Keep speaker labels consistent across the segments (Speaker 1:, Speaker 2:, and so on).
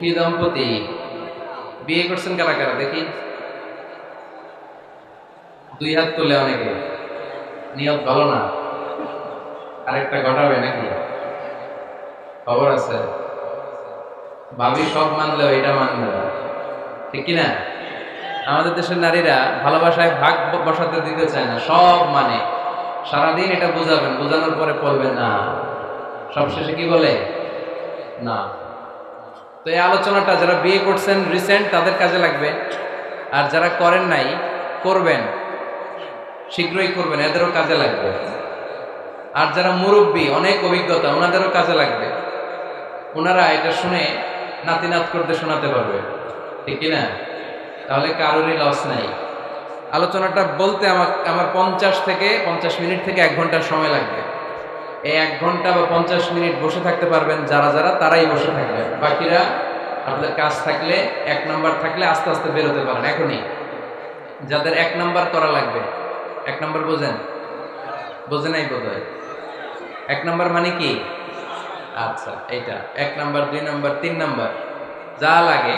Speaker 1: কি দম্পতি বিয়ে করছেন কারা কারা দেখি, দুই হাত তুলে অনেকে। নিয়ত ভালো না, আরেকটা ঘটাবে নাকি? খবর আছে? ভাবি সব মানলেও এটা মানবে না, ঠিক কিনা? আমাদের দেশের নারীরা ভালোবাসায় ভাগ বসাতে দিতে চায় না, সব মানে। সারাদিন এটা বোঝাবেন, বোঝানোর পরে বলবে না, সবশেষে কি বলে? না। তো এই আলোচনাটা যারা বিয়ে করছেন রিসেন্ট তাদের কাজে লাগবে, আর যারা করেন নাই করবেন, শীঘ্রই করবেন, এদেরও কাজে লাগবে। আর যারা মুরব্বী অনেক অভিজ্ঞতা ওনাদেরও কাজে লাগবে, ওনারা এটা শুনে নাতি নাত করতে শোনাতে পারবে, ঠিক কিনা? তাহলে কারোরই লস নাই। আলোচনাটা বলতে আমার 50 মিনিট থেকে 1 ঘন্টার সময় লাগবে। এই 1 ঘন্টা বা 50 মিনিট বসে থাকতে পারবেন যারা যারা, তারাই বসে থাকবেন। বাকিরা আপনাদের কাজ থাকলে, 1 নাম্বার থাকলে আস্তে আস্তে বেরোতে পারেন এখনই। যাদের 1 নাম্বার করা লাগবে, 1 নাম্বার বোঝেন? বোঝে নাই বোধ হয়। 1 নাম্বার মানে কি? আচ্ছা, এইটা 1 নাম্বার, 2 নাম্বার, 3 নাম্বার যা লাগে।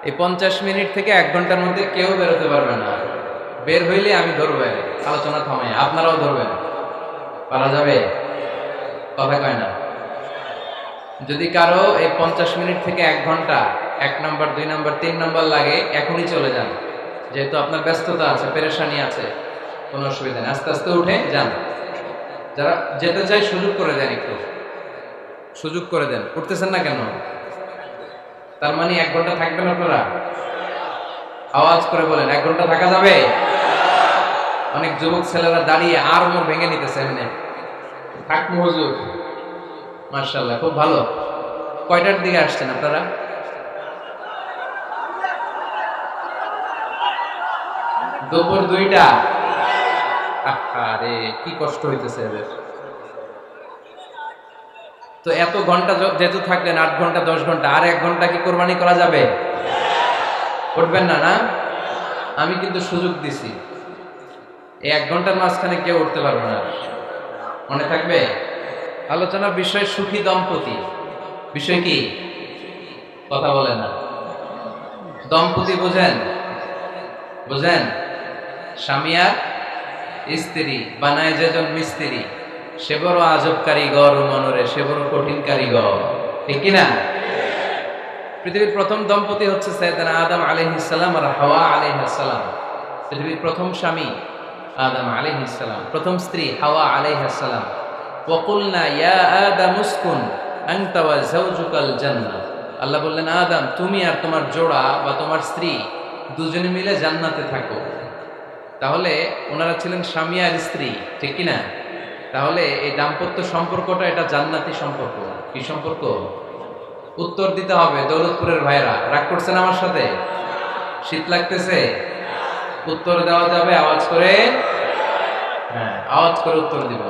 Speaker 1: এই 50 মিনিট থেকে 1 ঘন্টার মধ্যে কেউ বেরোতে পারবে না। বের হইলে আমি ধরবো, আলোচনা থামাই, আপনারাও ধরবেন। পারা যাবে? কথা কয় না। যদি কারো এই 50 মিনিট থেকে 1 ঘন্টা 1 নাম্বার, 2 নাম্বার, 3 নাম্বার লাগে, এখনই চলে যান। যেহেতু আপনার ব্যস্ততা আছে, পেরেশানি আছে, কোনো অসুবিধা নেই, আস্তে আস্তে উঠে যান। যারা যেতে চাই সুযোগ করে দেন, একটু সুযোগ করে দেন। উঠতেছেন না কেন? তার মানে 1 ঘন্টা থাকবেন আপনারা? আওয়াজ করে বলেন, 1 ঘন্টা থাকা যাবে? অনেক যুবক ছেলেরা দাঁড়িয়ে আর মোর ভেঙে নিতেছে, এমনি থাকবো হুজুর। মাশাআল্লাহ, খুব ভালো। কয়টার দিকে আসছেন আপনারা? দুপুর 2টা। আরে কি কষ্ট হইতেছে এদের। তো এত ঘন্টা যেহেতু থাকলেন, 8 ঘন্টা 10 ঘন্টা, আর 1 ঘন্টা কি কোরবানি করা যাবে? উঠবেন না? না, আমি কিন্তু সুযোগ দিছি। এই 1 ঘন্টার মাঝখানে কেউ উঠতে পারবে না, মনে থাকবে? আলোচনার বিষয় সুখী দম্পতি। বিষয় কি? কথা বলে না। দম্পতি বোঝেন? বোঝেন? স্বামী আর স্ত্রী বানায় যেজন মিস্ত্রি, সে বড় আজব কারিগর মনরে, সে বড় কঠিন কারিগর, ঠিক কিনা? পৃথিবীর প্রথম দম্পতি হচ্ছে সাইয়েদনা আদম আলাইহিস সালাম আর হাওয়া আলাইহিস সালাম। পৃথিবীর প্রথম স্বামী আদম আলাইহিস সালাম, প্রথম স্ত্রী হাওয়া আলাইহিস সালাম। ওয়া কুলনা ইয়া আদম উসকুন আনতা ওয়া যাওজুকাল জান্নাহ। আল্লাহ বললেন, আদম তুমি আর তোমার জোড়া বা তোমার স্ত্রী দুজনে মিলে জান্নাতে থাকো। তাহলে ওনারা ছিলেন স্বামী আর স্ত্রী, ঠিক কিনা? তাহলে এই দাম্পত্য সম্পর্কটা এটা জান্নাতি সম্পর্ক। কি সম্পর্ক? উত্তর দিতে হবে দৌলতপুরের ভাইরা। রাগ করছেন আমার সাথে? শীত লাগতেছে? উত্তর দেওয়া যাবে আওয়াজ করে? হ্যাঁ, আওয়াজ করে উত্তর দিব,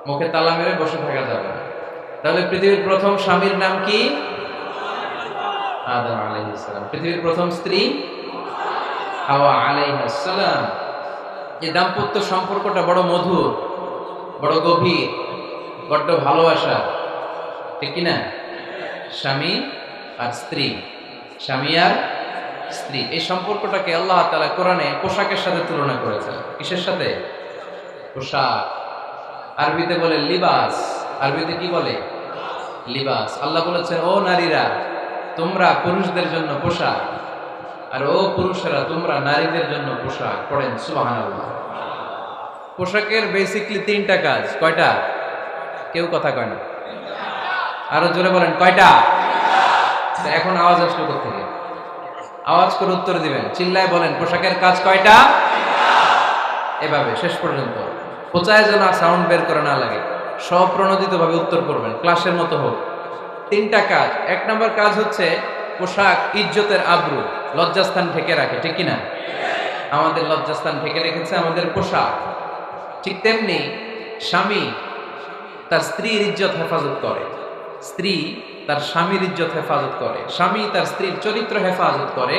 Speaker 1: মুখে তালা মেরে বসে থাকা যাবে। তাহলে পৃথিবীর প্রথম স্বামীর নাম কি? আদম আলাইহিস সালাম। পৃথিবীর প্রথম স্ত্রী হাওয়া আলাইহিস সালাম। এই দাম্পত্য সম্পর্কটা বড় মধুর, বড় গভীর, বড্ড ভালোবাসা, ঠিক কিনা? স্বামী আর স্ত্রী, স্বামী আর স্ত্রী, এই সম্পর্কটাকে আল্লাহ তাআলা কোরআনে পোশাকের সাথে তুলনা করেছেন। কিসের সাথে? পোশাক। আরবিতে বলে লিবাস। আরবিতে কি বলে? লিবাস। আল্লাহ বলেছেন, ও নারীরা তোমরা পুরুষদের জন্য পোশাক, আর ও পুরুষেরা তোমরা নারীদের জন্য পোশাক। পড়েন সুবহানাল্লাহ। পোশাকের বেসিকলি 3টা কাজ। কয়টা? কেউ কথা কয় না, আরো জোরে বলেন, কয়টা? এখন আওয়াজ আসলো কোথা থেকে? আওয়াজ করে উত্তর দিবেন, চিল্লায় বলেন, পোশাকের কাজ কয়টা? এভাবে শেষ পর্যন্ত, পোচায় যেন সাউন্ড বের করে না লাগে, স্বপ্রণোদিত ভাবে উত্তর করবেন, ক্লাসের মতো হোক। 3টা কাজ। 1 নম্বর কাজ হচ্ছে পোশাক ইজ্জতের আবরু, লজ্জাস্থান ঢেকে রাখে, ঠিক কিনা? আমাদের লজ্জাস্থান ঢেকে রেখেছে আমাদের পোশাক। ঠিক তেমনি স্বামী তার স্ত্রীর ইজ্জত হেফাজত করে, স্ত্রী তার স্বামীর ইজ্জত হেফাজত করে, স্বামী তার স্ত্রীর চরিত্র হেফাজত করে,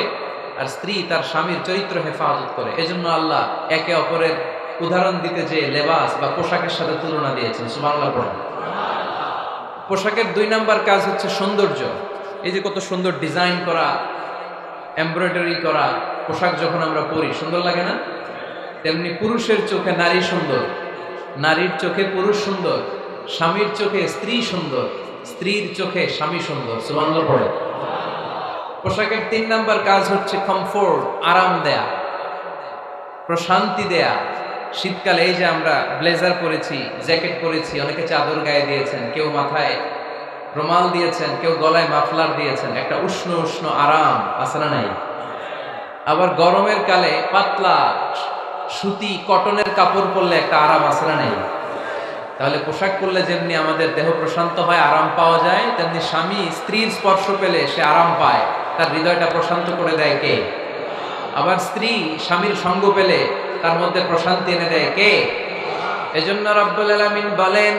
Speaker 1: আর স্ত্রী তার স্বামীর চরিত্র হেফাজত করে। এজন্য আল্লাহ একে অপরের উদাহরণ দিতে যে লেবাস বা পোশাকের সাথে তুলনা দিয়েছেন। সুবহানাল্লাহ পড়েন। পোশাকের 2 নাম্বার কাজ হচ্ছে সৌন্দর্য। এই যে কত সুন্দর ডিজাইন করা, এমব্রয়ডারি করা পোশাক যখন আমরা পরি সুন্দর লাগে না? তেমনি পুরুষের চোখে নারী সুন্দর, নারীর চোখে পুরুষ সুন্দর, স্বামীর চোখে স্ত্রী সুন্দর, স্ত্রীর চোখে স্বামী সুন্দর। সুবহানাল্লাহ পড়ে। পোশাকের 3 নাম্বার কাজ হচ্ছে কমফোর্ট, আরাম দেয়া, প্রশান্তি দেয়া। শীতকালে এই যে আমরা ব্লেজার পরেছি, জ্যাকেট পরেছি, অনেকে চাদর গায়ে দিয়েছেন, কেউ মাথায় রুমাল দিয়েছেন, কেউ গলায় মাফলার দিয়েছেন, একটা উষ্ণ উষ্ণ আরাম আছে না নাই? আবার গরমের কালে পাতলা সুতি কটনের কাপড় পরলে একটা আরাম আছে না নাই? তাহলে পোশাক পরলে যেমনি আমাদের দেহ প্রশান্ত হয়, আরাম পাওয়া যায়, তেমনি স্বামী স্ত্রীর স্পর্শ পেলে সে আরাম পায়, তার হৃদয়টা প্রশান্ত করে দেয় কে? আবার স্ত্রী স্বামীর সঙ্গ পেলে তার মধ্যে প্রশান্তি এনে দেয় কে? এজন্য রব্বুল আলামিন বলেন,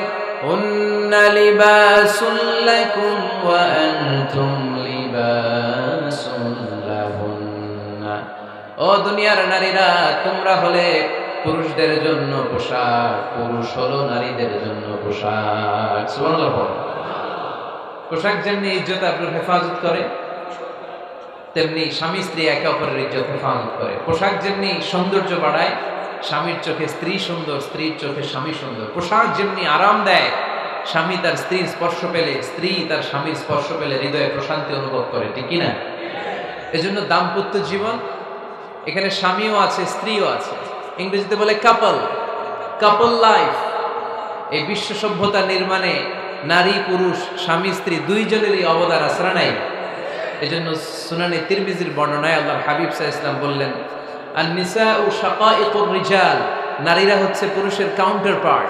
Speaker 1: হুন্না লিবাসুল লাকুম ওয়া আনতুম লিবাসুল লাহুন্না। ও দুনিয়ার নারীরা, তোমরা হলে পুরুষদের জন্য পোশাক, পুরুষ হলো নারীদের জন্য পোশাক। সুবহানাল্লাহ। পোশাক যেমনি ইজ্জত আবরুর হেফাজত করে, তেমনি স্বামী স্ত্রী একে অপরের ইজ্জত হেফাজত করে। পোশাক যেমনি সৌন্দর্য বাড়ায়, স্বামীর চোখে স্ত্রী সুন্দর, স্ত্রীর চোখে স্বামী সুন্দর। পোশাক যেমনি আরাম দেয়, স্বামী তার স্ত্রীর স্পর্শ পেলে, স্ত্রী তার স্বামীর স্পর্শ পেলে হৃদয়ে প্রশান্তি অনুভব করে, ঠিক কিনা? এজন্য দাম্পত্য জীবন, এখানে স্বামীও আছে, স্ত্রীও আছে। ইংরেজিতে বলে কাপল, কাপল লাইফ। এই বিশ্ব সভ্যতা নির্মাণে নারী পুরুষ, স্বামী স্ত্রী দুইজনেরই অবদান আছে না নাই? এজন্য সুনানে তিরমিজির বর্ণনায় আল্লাহর হাবিব সাল্লাল্লাহু আলাইহি ওয়াসাল্লাম বললেন, আন-নিসাউ শাকাইকুর রিজাল, নারীরা হচ্ছে পুরুষের কাউন্টার পার্ট,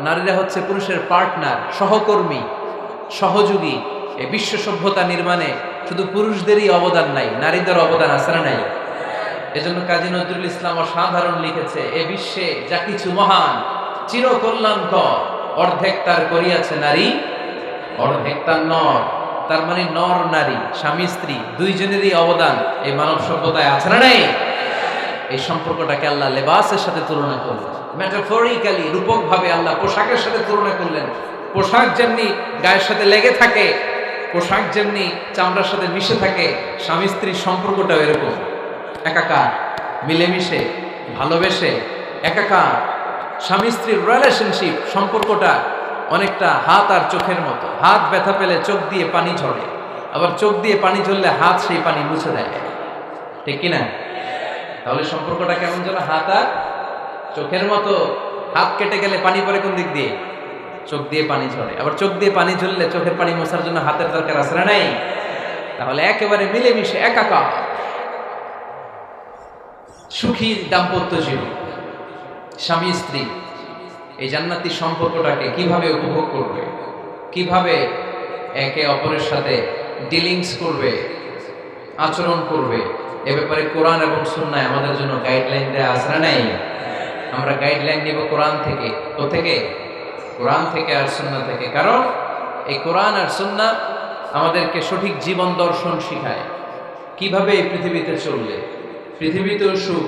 Speaker 1: নারীরা হচ্ছে পুরুষের পার্টনার, সহকর্মী, সহযোগী। এই বিশ্ব সভ্যতা নির্মাণে শুধু পুরুষদেরই অবদান নাই, নারীদের অবদান আছে না নাই? এজন্য কাজী নজরুল ইসলাম অসাধারণ লিখেছে, এ বিশ্বে যা কিছু মহান চিরকল্যাণকর, অর্ধেক তার করিয়াছে নারী, অর্ধেক তার নর। তার মানে নর নারী, স্বামী স্ত্রী দুইজনেরই অবদান এই মানব সভ্যতায় আছে না নাই? এই সম্পর্কটাকে আল্লাহ লেবাসের সাথে তুলনা করলেন, মেটাফরিক্যালি, রূপক ভাবে আল্লাহ পোশাকের সাথে তুলনা করলেন। পোশাক যেমনি গায়ের সাথে লেগে থাকে, পোশাক যেমনি চামড়ার সাথে মিশে থাকে, স্বামী স্ত্রীর সম্পর্কটাও এরকম, একাকার, মিলেমিশে, ভালোবেসে একাকার। স্বামী স্ত্রীর রিলেশনশিপ সম্পর্কটা অনেকটা হাত আর চোখের মতো। হাত ব্যথা পেলে চোখ দিয়ে পানি ঝরে, আবার চোখ দিয়ে পানি ঝরলে হাত সেই পানি মুছে দেয়, ঠিক কিনা? তাহলে সম্পর্কটা কেমন যেন হাত আর চোখের মতো। হাত কেটে গেলে পানি পড়ে কোন দিক দিয়ে? চোখ দিয়ে পানি ঝরে। আবার চোখ দিয়ে পানি ঝরলে চোখের পানি মোছার জন্য হাতের দরকার আছে না নাই? তাহলে একেবারে মিলেমিশে একাকার সুখী দাম্পত্য জীবন, স্বামী স্ত্রী এই জান্নাতি সম্পর্কটাকে কিভাবে উপভোগ করবে, কিভাবে একে অপরের সাথে ডিলিংস করবে, আচরণ করবে, এ ব্যাপারে কোরআন এবং সুন্নাহ আমাদের জন্য গাইডলাইন দেয়া আছে না নাই? আমরা গাইডলাইন নিব কোরআন থেকে। কোথেকে? কোরআন থেকে আর সুন্নাহ থেকে। কারণ এই কোরআন আর সুন্নাহ আমাদেরকে সঠিক জীবন দর্শন শিখায়, কিভাবে এই পৃথিবীতে চললে পৃথিবীতেও সুখ,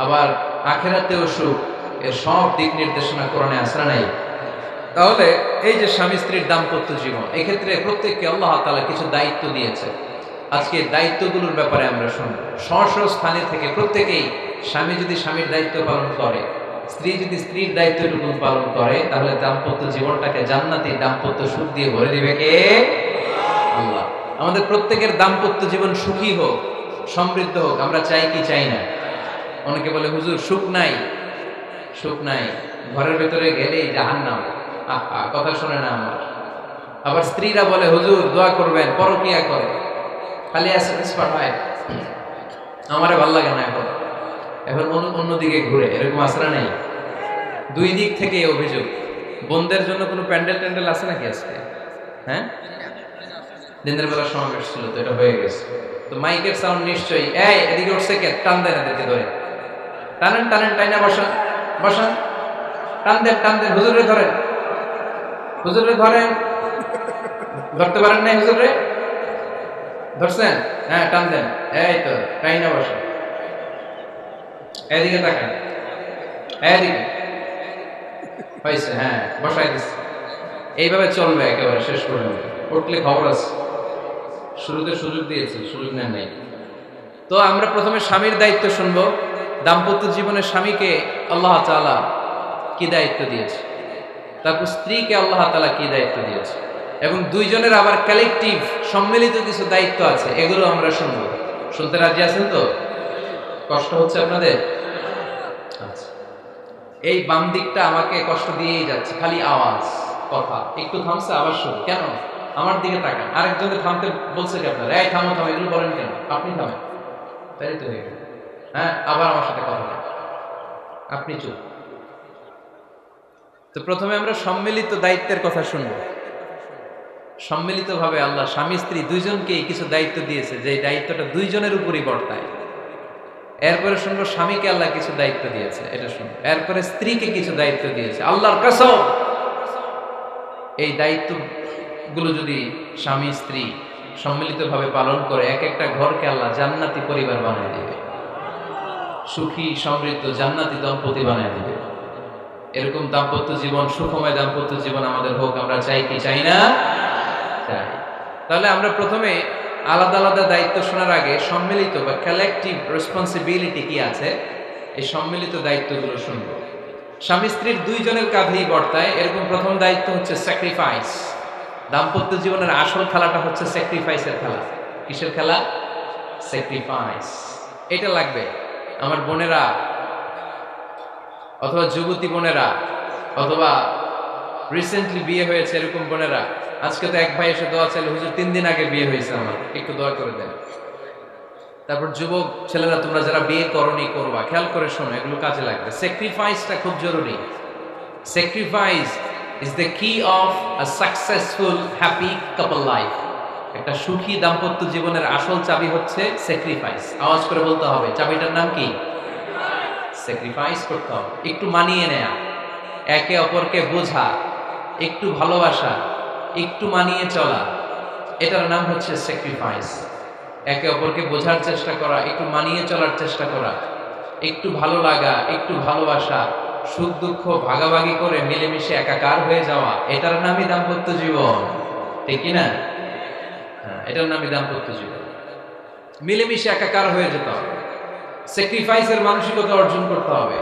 Speaker 1: আবার আখিরাতেও সুখ, এর সব দিক নির্দেশনা কোরআনে আছে না নাই? তাহলে এই যে স্বামী স্ত্রীর দাম্পত্য জীবন, এক্ষেত্রে প্রত্যেককে আল্লাহ তাআলা কিছু দায়িত্ব দিয়েছে। আজকে দায়িত্বগুলোর ব্যাপারে আমরা শুনব। স্ব স্থানে থেকে প্রত্যেকেই, স্বামী যদি স্বামীর দায়িত্ব পালন করে, স্ত্রী যদি স্ত্রীর দায়িত্বটুকু পালন করে, তাহলে দাম্পত্য জীবনটাকে জান্নাতি দাম্পত্য সুখ দিয়ে ভরে দিবে কে? আল্লাহ। আমাদের প্রত্যেকের দাম্পত্য জীবন সুখী হোক, সমৃদ্ধ হোক, আমরা চাই কি চাই না? অনেকে বলে হুজুর সুখ নাই, সুখ নাই, ঘরের ভেতরে গেলেই জাহান্নাম। আহা, কথা শোনে না আমার। আবার স্ত্রীরা বলে হুজুর দোয়া করবেন, পরকিয়া করে, খালি এসএমএস পাঠায়, আমারে ভাল লাগে না, এখন এখন অন্যদিকে ঘুরে, এরকম আসরা নেই। দুই দিক থেকে অভিযোগ। বোনদের জন্য কোনো প্যান্ডেল ট্যান্ডেল আছে নাকি আজকে? হ্যাঁ, দিনের বেলা সমাবেশ ছিল তো, এটা হয়ে গেছে তো মাইকের সাউন্ড নিশ্চয়ই। এই এদিকে উঠছে কে? টান দেন এদেরকে ধরে, টানেন টানেন, টাইনা বসান বসান, টান দেন টান দেন, হুজুরে ধরেন, হুজুরে ধরেন। ধরতে পারেন নাই হুজুরে? ধরছেন? হ্যাঁ, টান দেন। এই তো টাইনা বসান, এদিকে তাকান, এদিকে হয়েছে, হ্যাঁ বসাই দিচ্ছে। এইভাবে চলবে একেবারে শেষ পর্যন্ত। উঠলে খবর আছে। শুরুতে সুযোগ দিয়েছি, সুযোগ নেন নাই। তো আমরা প্রথমে স্বামীর দায়িত্ব শুনবো। দাম্পত্য জীবনে স্বামীকে আল্লাহ তাআলা কি দায়িত্ব দিয়েছে, তারপর স্ত্রীকে আল্লাহ তাআলা কি দায়িত্ব দিয়েছে, এবং দুইজনের আবার কালেকটিভ সম্মিলিত কিছু দায়িত্ব আছে, এগুলো আমরা শুনবো। শুনতে রাজি আছেন তো? কষ্ট হচ্ছে আপনাদের? আচ্ছা, এই বাম দিকটা আমাকে কষ্ট দিয়েই যাচ্ছে, খালি আওয়াজ কথা। একটু থামছে আবার শুরু, কেন? আমার দিকে তাকান। আরেকজনকে থামতে বলছে কি আপনার? এই থামো থামো, এগুলো বলেন কেন? আপনি থামেন, তাই তো হয়ে গেল। হ্যাঁ, আবার আমার সাথে কথা বলেন, আপনি চুপ। তো প্রথমে আমরা সম্মিলিত দায়িত্বের কথা শুনবো। সম্মিলিতভাবে আল্লাহ স্বামী স্ত্রী দুইজনকেই কিছু দায়িত্ব দিয়েছে, যে দায়িত্বটা দুইজনের উপরই বর্তায়। এরপরে শুনবো স্বামীকে আল্লাহ কিছু দায়িত্ব দিয়েছে, এটা শুনবো। এরপরে স্ত্রীকে কিছু দায়িত্ব দিয়েছে, আল্লাহর কসম এই দায়িত্বগুলো যদি স্বামী স্ত্রী সম্মিলিতভাবে পালন করে, এক একটা ঘরকে আল্লাহ জান্নাতি পরিবার বানিয়ে দিবে, সুখী সমৃদ্ধ জান্নাতি দম্পতি বানিয়ে দিবে। এরকম দাম্পত্য জীবন, সুখময় দাম্পত্য জীবন আমাদের হোক। আমরা চাই কি চাই না? চাই। তাহলে আমরা প্রথমে আলাদা আলাদা দায়িত্ব শোনার আগে সম্মিলিত বা কালেকটিভ রেসপন্সিবিলিটি কি আছে, এই সম্মিলিত দায়িত্বগুলো শুনবো। স্বামী স্ত্রীর দুইজনের কাঁধেই বর্তায় এরকম প্রথম দায়িত্ব হচ্ছে স্যাক্রিফাইস। দাম্পত্য জীবনের আসল খেলাটা হচ্ছে স্যাক্রিফাইসের খেলা। কিসের খেলা? স্যাক্রিফাইস। এটা লাগবে আমার বোনেরা, অথবা যুবতী বোনেরা, অথবা রিসেন্টলি বিয়ে হয়েছে এরকম বোনেরা। আজকে তো এক ভাই এসে দোয়া চাইলে, হুজুর 3 দিন আগে বিয়ে হয়েছে আমার, একটু দোয়া করে দেন। তারপর যুবক ছেলেরা, তোমরা যারা বিয়ে করনি করবা, খেয়াল করে শোনো, এগুলো কাজে লাগবে। স্যাক্রিফাইসটা খুব জরুরি। স্যাক্রিফাইস ইজ দ্য কি of a successful happy couple life. একটা সুখী দাম্পত্য জীবনের আসল চাবি হচ্ছে স্যাক্রিফাইস। আওয়াজ করে বলতে হবে, চাবিটার নাম কি? স্যাক্রিফাইস করতে হবে, একটু মানিয়ে নেয়া, একে অপরকে বোঝা, একটু ভালোবাসা, একটু মানিয়ে চলা, এটার নাম হচ্ছে স্যাক্রিফাইস। একে অপরকে বোঝার চেষ্টা করা, একটু মানিয়ে চলার চেষ্টা করা, একটু ভালো লাগা, একটু ভালোবাসা, সুখ দুঃখ ভাগাভাগি করে মিলেমিশে একাকার হয়ে যাওয়া, এটার নামই দাম্পত্য জীবন। ঠিক কিনা? হ্যাঁ, এটার নামই দাম্পত্য জীবন। মিলেমিশে একাকার হয়ে যেতে হবে, স্যাক্রিফাইসের মানসিকতা অর্জন করতে হবে।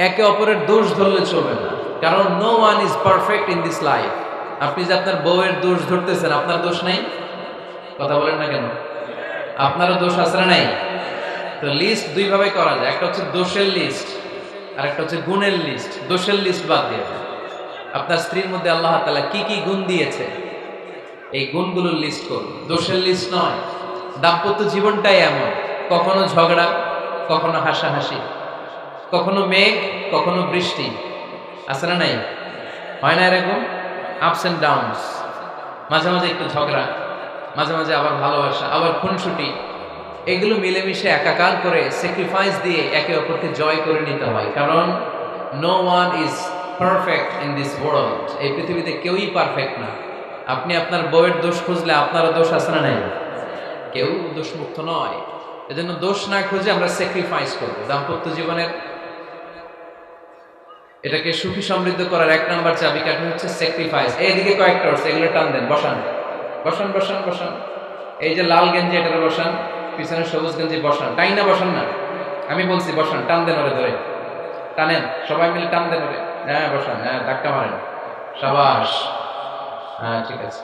Speaker 1: একে অপরের দোষ ধরলে চলবে না, কারণ no one is perfect in this life. আপনি যে আপনার বউয়ের দোষ ধরতেছেন, আপনার দোষ নাই? কথা বলেন না কেন? আপনারও দোষ আছে না নাই? তো লিস্ট দুই ভাবে করা যায়, একটা হচ্ছে দোষের লিস্ট, আর একটা হচ্ছে গুণের লিস্ট। দোষের লিস্ট বাদ দিয়ে আপনার স্ত্রীর মধ্যে আল্লাহ তাআলা কি কি গুণ দিয়েছে, এই গুণগুলোর লিস্ট করুন, দোষের লিস্ট নয়। দাম্পত্য জীবনটাই এমন, কখনো ঝগড়া, কখনো হাসাহাসি, কখনো মেঘ, কখনো বৃষ্টি, আছে না নাই? হয় না এরকম? Ups and downs. মাঝে মাঝে একটু ঝগড়া, মাঝে মাঝে আবার ভালোবাসা, আবার খুনসুটি, এগুলো মিলেমিশে একাকার করে স্যাক্রিফাইস দিয়ে একে অপরকে জয় করে নিতে হয়। কারণ no one is perfect in this world. এই পৃথিবীতে কেউই পারফেক্ট না। আপনি আপনার বউয়ের দোষ খুঁজলে আপনারও দোষ আছে না নাই? কেউ দোষমুক্ত নয়। এজন্য দোষ না খুঁজে আমরা স্যাক্রিফাইস করবো। দাম্পত্য জীবনের এটাকে সুখী সমৃদ্ধ করার 1 নাম্বার চাবিকাঠি হচ্ছে স্যাক্রিফাইস। এইদিকে কয়েকটা হচ্ছে, এগুলো টান দেন, বসান বসান বসান বসান। এই যে লাল গেঞ্জি, এটারে বসান, পিছনে সবুজ গেঞ্জি বসান, টাই না বসান না, আমি বলছি বসান, টান দেন ওরে ধরে, টানেন সবাই মিলে, টান দেন ওরে। হ্যাঁ বসান, হ্যাঁ ধাক্কা মারেন, সাবাস, হ্যাঁ ঠিক আছে।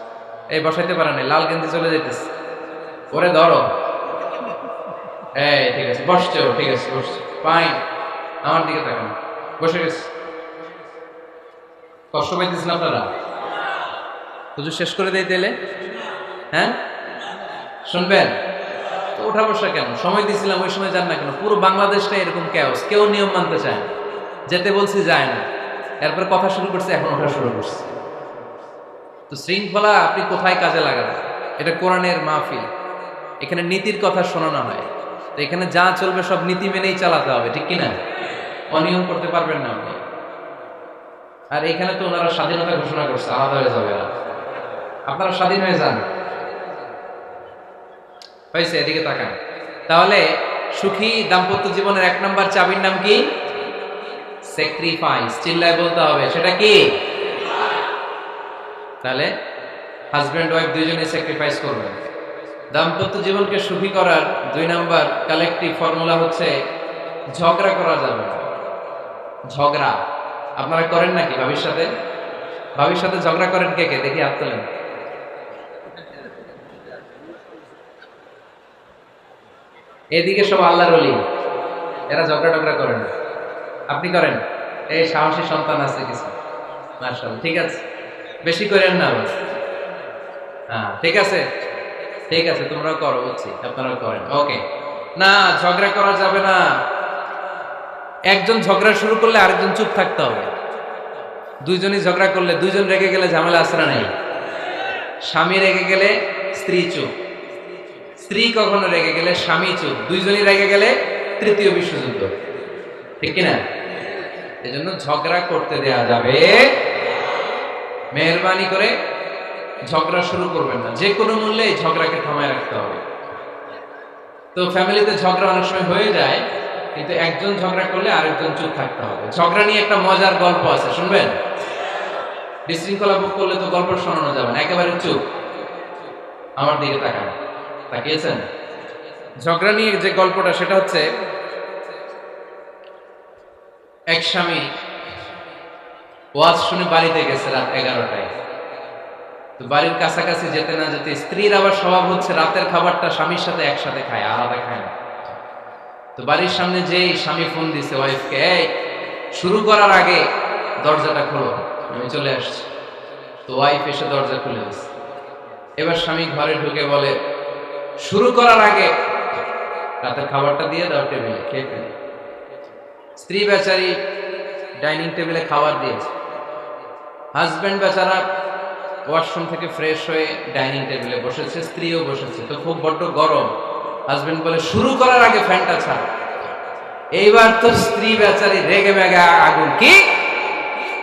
Speaker 1: এই বসাইতে পারেন, লাল গেঞ্জি চলে যাইতেছে, ওরে ধরো, এই ঠিক আছে, বসছে ও, ঠিক আছে বসছে, ফাইন, আমার দিকে তাকান, বসে গেছে। কষ্ট পাইতেছেন আপনারা? হুজুর শেষ করে দেই দিলে? হ্যাঁ শুনবেন তো? ওঠা বসা কেন? সময় দিয়েছিলাম, ওই সময় যান না কেন? পুরো বাংলাদেশটা এরকম ক্যাওস, কেউ নিয়ম মানতে চায় না। যেতে বলছি যায় না, এরপর কথা শুরু করছে, এখন ওঠা শুরু করছে। তো শৃঙ্খলা আপনি কোথায় কাজে লাগাবেন? এটা কোরআনের মাহফিল, এখানে নীতির কথা শোনানো হয়। তো এখানে যা চলবে সব নীতি মেনেই চালাতে হবে, ঠিক কিনা? অনিয়ম করতে পারবেন না আপনি। আর এখানে তো ওনারা স্বাধীনতা ঘোষণা করছে, আলাদা হয়ে যাবে না, আপনারা স্বাধীন হয়ে যান। হয়েছে? এদিকে তাকান। তাহলে সুখী দাম্পত্য জীবনের 1 নাম্বার চাবির নাম কি? স্যাক্রিফাইস। চিল্লায় বলতে হবে, সেটা কি? তাহলে হাজব্যান্ড ওয়াইফ দুইজনে স্যাক্রিফাইস করবেন। দাম্পত্য জীবনকে সুখী করার 2 নাম্বার কালেকটিভ ফর্মুলা হচ্ছে ঝগড়া করা যাবে না। ঝগড়া আপনারা করেন নাকি ভাবির সাথে? ভাবির সাথে ঝগড়া করেন কে কে? দেখি হাত তোলেন। এদিকে সব আল্লাহর ওলি, এরা ঝগড়া টগড়া করে না। আপনি করেন? এই সাহসী সন্তান আছে কিছু, মাশাআল্লাহ। ঠিক আছে, বেশি করেন না বাস। হ্যাঁ ঠিক আছে, ঠিক আছে, তোমরাও করো, বুঝছি আপনারাও করেন। ওকে, না ঝগড়া করা যাবে না। একজন ঝগড়া শুরু করলে আরেকজন চুপ থাকতে হবে। দুইজনই ঝগড়া করলে, দুইজন রেগে গেলে ঝামেলা আসরা নেই। স্বামী রেগে গেলে স্ত্রী চুপ, স্ত্রী কখনো রেগে গেলে স্বামী চুপ, দুইজনই রেগে গেলে তৃতীয় বিশ্বযুদ্ধ। ঠিক কিনা? এজন্য ঝগড়া করতে দেয়া যাবে। মেহেরবানি করে ঝগড়া শুরু করবেন না, যে কোনো মূল্যে এই ঝগড়াকে থামায় রাখতে হবে। তো ফ্যামিলিতে ঝগড়া অনেক সময় হয়ে যায়, কিন্তু একজন ঝগড়া করলে আরেকজন চুপ থাকতে হবে। ঝগড়া নিয়ে একটা মজার গল্প আছে, শুনবেন? বিশৃঙ্খলা ভোগ করলে তো গল্প শোনানো যাবে না, একেবারে চুপ। আমার দিকে তাকান, তাকিয়েছেন? ঝগড়া নিয়ে যে গল্পটা সেটা হচ্ছে, এক স্বামী ওয়াজ শুনে বাড়িতে গেছে রাত 11টায়। তো বাড়ির কাছাকাছি যেতে না যেতে স্ত্রীর আবার স্বভাব হচ্ছে রাতের খাবারটা স্বামীর সাথে একসাথে খায়, আলাদা খায় না। তো বাড়ির সামনে যেই স্বামী ফোন দিছে ওয়াইফকে, এই শুরু করার আগে দরজাটা খোলো, আমি চলে আসছি। তো ওয়াইফ এসে দরজা খুলে দিচ্ছে। এবার স্বামী ঘরে ঢুকে বলে, শুরু করার আগে রাতের খাবারটা দিয়ে দাও টেবিলে, খেয়ে ফেলি। স্ত্রী বেচারি ডাইনিং টেবিলে খাবার দিয়েছে, হাজবেন্ড বেচারা ওয়াশরুম থেকে ফ্রেশ হয়ে ডাইনিং টেবিলে বসেছে, স্ত্রীও বসেছে। তো খুব বড্ড গরম। হাজবেন্ড বলে, শুরু করার আগে ফ্যানটা ছাড়। এইবার তো স্ত্রী বেচারি রেগে মেগে আগুন, কি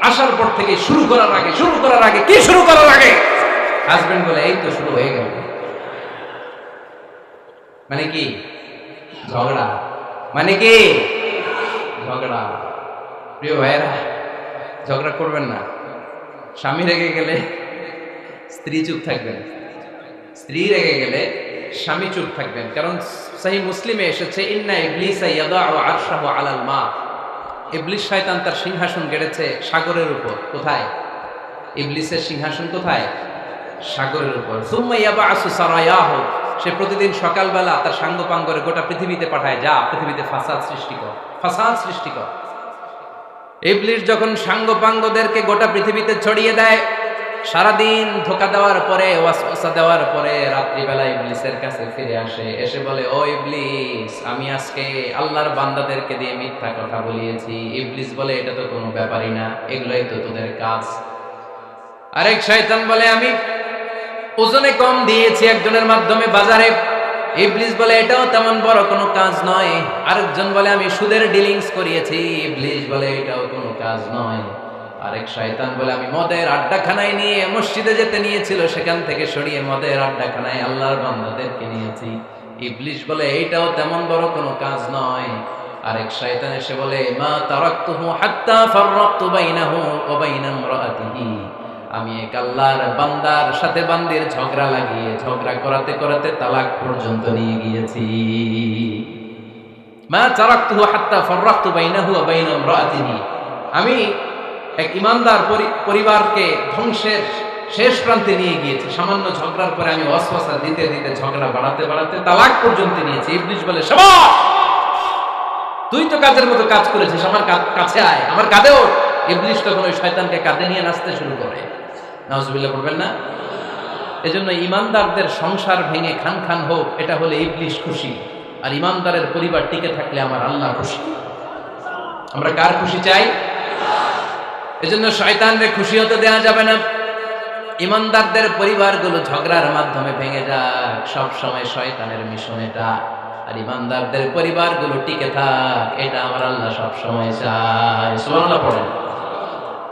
Speaker 1: আসার পর থেকে শুরু করার আগে, শুরু করার আগে, কি শুরু করার আগে? হাজবেন্ড বলে, এই তো শুরু হয়ে গেল। মানে কি? ঝগড়া। মানে কি? ঝগড়া। প্রিয় ভাইয়েরা, ঝগড়া করবেন না। স্বামী রেগে গেলে স্ত্রী চুপ থাকবেন, স্ত্রী রেগে গেলে স্বামী চুপ থাকবেন। কারণ সহিহ মুসলিমে এসেছে, ইন্না ইবলিসা ইয়াদাউ আরশাহু আলাল মা। ইবলিস শয়তান তার সিংহাসন গেড়েছে সাগরের উপর। কোথায়? ইবলিসের সিংহাসন কোথায়? সাগরের উপর। সুম্মা ইয়াবআসু সারায়াহু, সে প্রতিদিন সকালবেলা তার সাঙ্গপাঙ্গরে গোটা পৃথিবীতে পাঠায়, যা পৃথিবীতে ফাসাদ সৃষ্টি কর, ফাসাদ সৃষ্টি কর। ইবলিস যখন সাঙ্গপাঙ্গদেরকে গোটা পৃথিবীতে ছড়িয়ে দেয়, সারাদিন ধোকা দেওয়ার পরে, ওয়াসওয়াসা দেওয়ার পরে, রাত্রিবেলা ইবলিসের কাছে ফিরে আসে, এসে বলে, ও ইবলিস, আমি আজকে আল্লাহর বান্দাদেরকে দিয়ে মিথ্যা কথা বলিয়েছি। ইবলিস বলে, এটা তো কোনো ব্যাপারই না, এগুলোই তো তোদের কাজ। আরেক শয়তান বলে, আমি ওজনে কম দিয়েছি একজনের মাধ্যমে বাজারে। ইবলিস বলে, এটাও তেমন বড় কোনো কাজ নয়। আরেকজন বলে, আমি সুদের ডিলিংস করিয়েছি। ইবলিস বলে, এটাও কোনো কাজ নয়। আরেক শয়তান বলে, আমি মদের আড্ডাখানায় নিয়ে মসজিদে যেতে নিয়েছিল, সেখান থেকে সরিয়ে মদের আড্ডাখানায় আল্লাহর বান্দাদেরকে নিয়েছি। ইবলিস বলে, এইটাও তেমন বড় কোনো কাজ নয়। আরেক শয়তান এসে বলে, মা তারাকতুহু হাত্তা ফাররাকতু বাইনাহু ওয়া বাইনা ইমরাআতিহি, আমি এক আল্লাহর বান্দার সাথে বান্দির ঝগড়া লাগিয়ে, ঝগড়া করাতে করাতে তালাক পর্যন্ত নিয়ে গিয়েছি। মা তারাকতুহু হাত্তা ফাররাকতু বাইনাহু ওয়া বাইনা ইমরাআতিহি, আমি এক ইমানদার পরিবারকে ধ্বংসের শেষ প্রান্তে নিয়ে গিয়েছি। সামান্য ঝগড়ার পরে আমি ওয়াসওয়াসা দিতে দিতে ঝগড়া বাড়াতে বাড়াতে তালাক পর্যন্ত নিয়েছি। ইবলিস বলে, শাবাশ, তুই তো কাজের মতো কাজ করেছিস, আমার কাছে আয়, আমার কাঁধে ওঠ। ইবলিস তখন ওই শয়তানকে কাঁধে নিয়ে নাচতে শুরু করে। নাউজুবিল্লাহ পড়বেন না? এজন্য ইমানদারদের সংসার ভেঙে খান খান হোক, এটা হলে ইবলিস খুশি। আর ইমানদারের পরিবার টিকে থাকলে আমার আল্লাহ খুশি। আমরা কার খুশি চাই? এজন্য শয়তানরে খুশি হতে দেওয়া যাবে না। ইমানদারদের পরিবারগুলো ঝগড়ার মাধ্যমে ভেঙে যাক, সব সময় শয়তানের মিশন এটা। আর ইমানদারদের পরিবারগুলো টিকে থাক, এটা আমার আল্লাহ সব সময় চায়। সুবহানাল্লাহ পড়েন।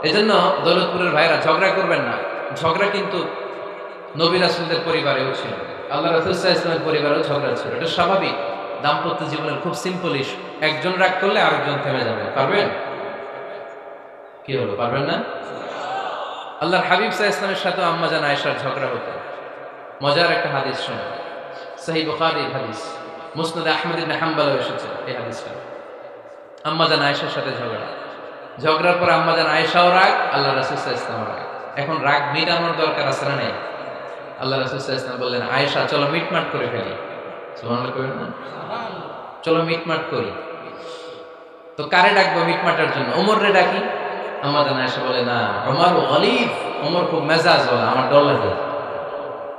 Speaker 1: এজন্য দৌলতপুরের ভাইরা, ঝগড়া করবেন না। ঝগড়া কিন্তু নবী রাসূলদের পরিবারেও ছিল, আল্লাহ রাসূল সাল্লাল্লাহু আলাইহি ওয়াসাল্লামের পরিবারেও ঝগড়া ছিল। এটা স্বাভাবিক। দাম্পত্য জীবনের খুব সিম্পল ইস্যু। একজন রাগ করলে আরেকজন থেমে যাবে। পারবেন? কি হলো, পারবেন না? আল্লাহর হাবিব সাল্লাল্লাহু আলাইহি ওয়াসাল্লামের সাথে আম্মা জান আয়েশার ঝগড়া হতো। মজার একটা হাদিস শোনো। সহিহ বুখারীর হাদিস, মুসনাদ আহমদ ইবনে হাম্বলে এসেছে এই হাদিসটা। আম্মা জান আয়েশার সাথে ঝগড়ার পর আম্মা জান আয়েশাও রাগ, আল্লাহ রাসূল সাল্লাল্লাহু আলাইহি ওয়াসাল্লাম রাগ। এখন রাগ মেটানোর দরকার আছে না নাই? আল্লাহ রাসূল সাল্লাল্লাহু আলাইহি ওয়াসাল্লাম বললেন, আয়েশা চলো মিটমাট করে ফেলি। সুবহানাল্লাহ কইবেন না? চলো মিটমাট করি। তো কারে ডাকবো মিটমাটের জন্য? ওমর রে ডাকি। আম্মা জান আয়েশা বলে, না, ওমর গলিব, ওমর খুব মেজাজ ওলা, আমার ডর লাগে।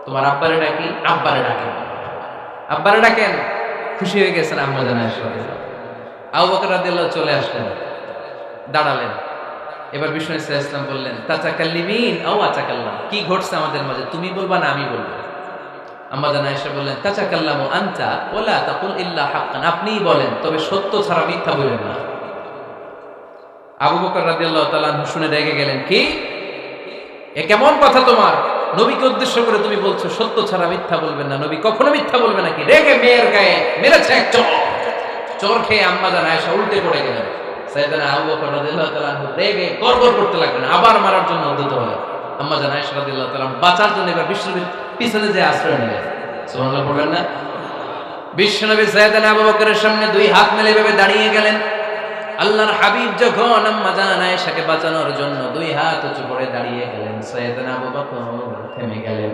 Speaker 1: তোমার আব্বারে ডাকি। আব্বারে ডাকেন। আব্বারে ডাকেন। খুশি হয়ে গেছেন আম্মা জান আয়েশা। আবু বকর রাদিয়াল্লাহু চলে আসলেন, দাঁড়ালেন। এবার বিষ্ণু সাল্লাল্লাহু আলাইহি ওয়াসাল্লাম বললেন, তাতাকাল্লিমিন আও আতাকাল্লাম, কি ঘটছে আমাদের মাঝে, তুমি বলবা না আমি বলবো? আম্মা জান আয়েশা বললেন, তাতাকাল্লামু আনতা ওয়ালা তাকুল ইল্লা হাক্কান, আপনিই বলেন তবে সত্য ছাড়া মিথ্যা বলেন না। আবু বকর রাদিয়াল্লাহু তাআলা আনহু শুনে রেগে গেলেন, কি এ কেমন কথা তোমার? নবীকে উদ্দেশ্য করে তুমি বলছো সত্য ছাড়া মিথ্যা বলবেন না, নবী কখনো মিথ্যা বলবে নাকি? রেগে মেয়ের গায়ে মেরেছে এক চড়। চোর খেয়ে আম্মা জান আয়েশা উল্টে পড়ে গেলেন। সাইয়েদনা আবু বকর রাদিয়াল্লাহু তাআলা আনহু রেগে গড়গড় করতে লাগলেন, আবার মারার জন্য উদ্যত হলেন। আম্মা জান আয়েশা রাদিয়াল্লাহু তাআলা বাঁচার জন্য এবার বিশ্বনবীর পিছনে যে আশ্রয় নিলেন। সুবহানাল্লাহ পড়বেন না? বিশ্বনবী সাইয়েদনা আবু বকরের সামনে দুই হাত মেলে এভাবে দাঁড়িয়ে গেলেন। আল্লাহর হাবিব যখন আম্মা জান আয়েশাকে বাঁচানোর জন্য দুই হাত উঁচু করে দাঁড়িয়ে গেলেন, সাইয়েদনা আবু বকর থেমে গেলেন।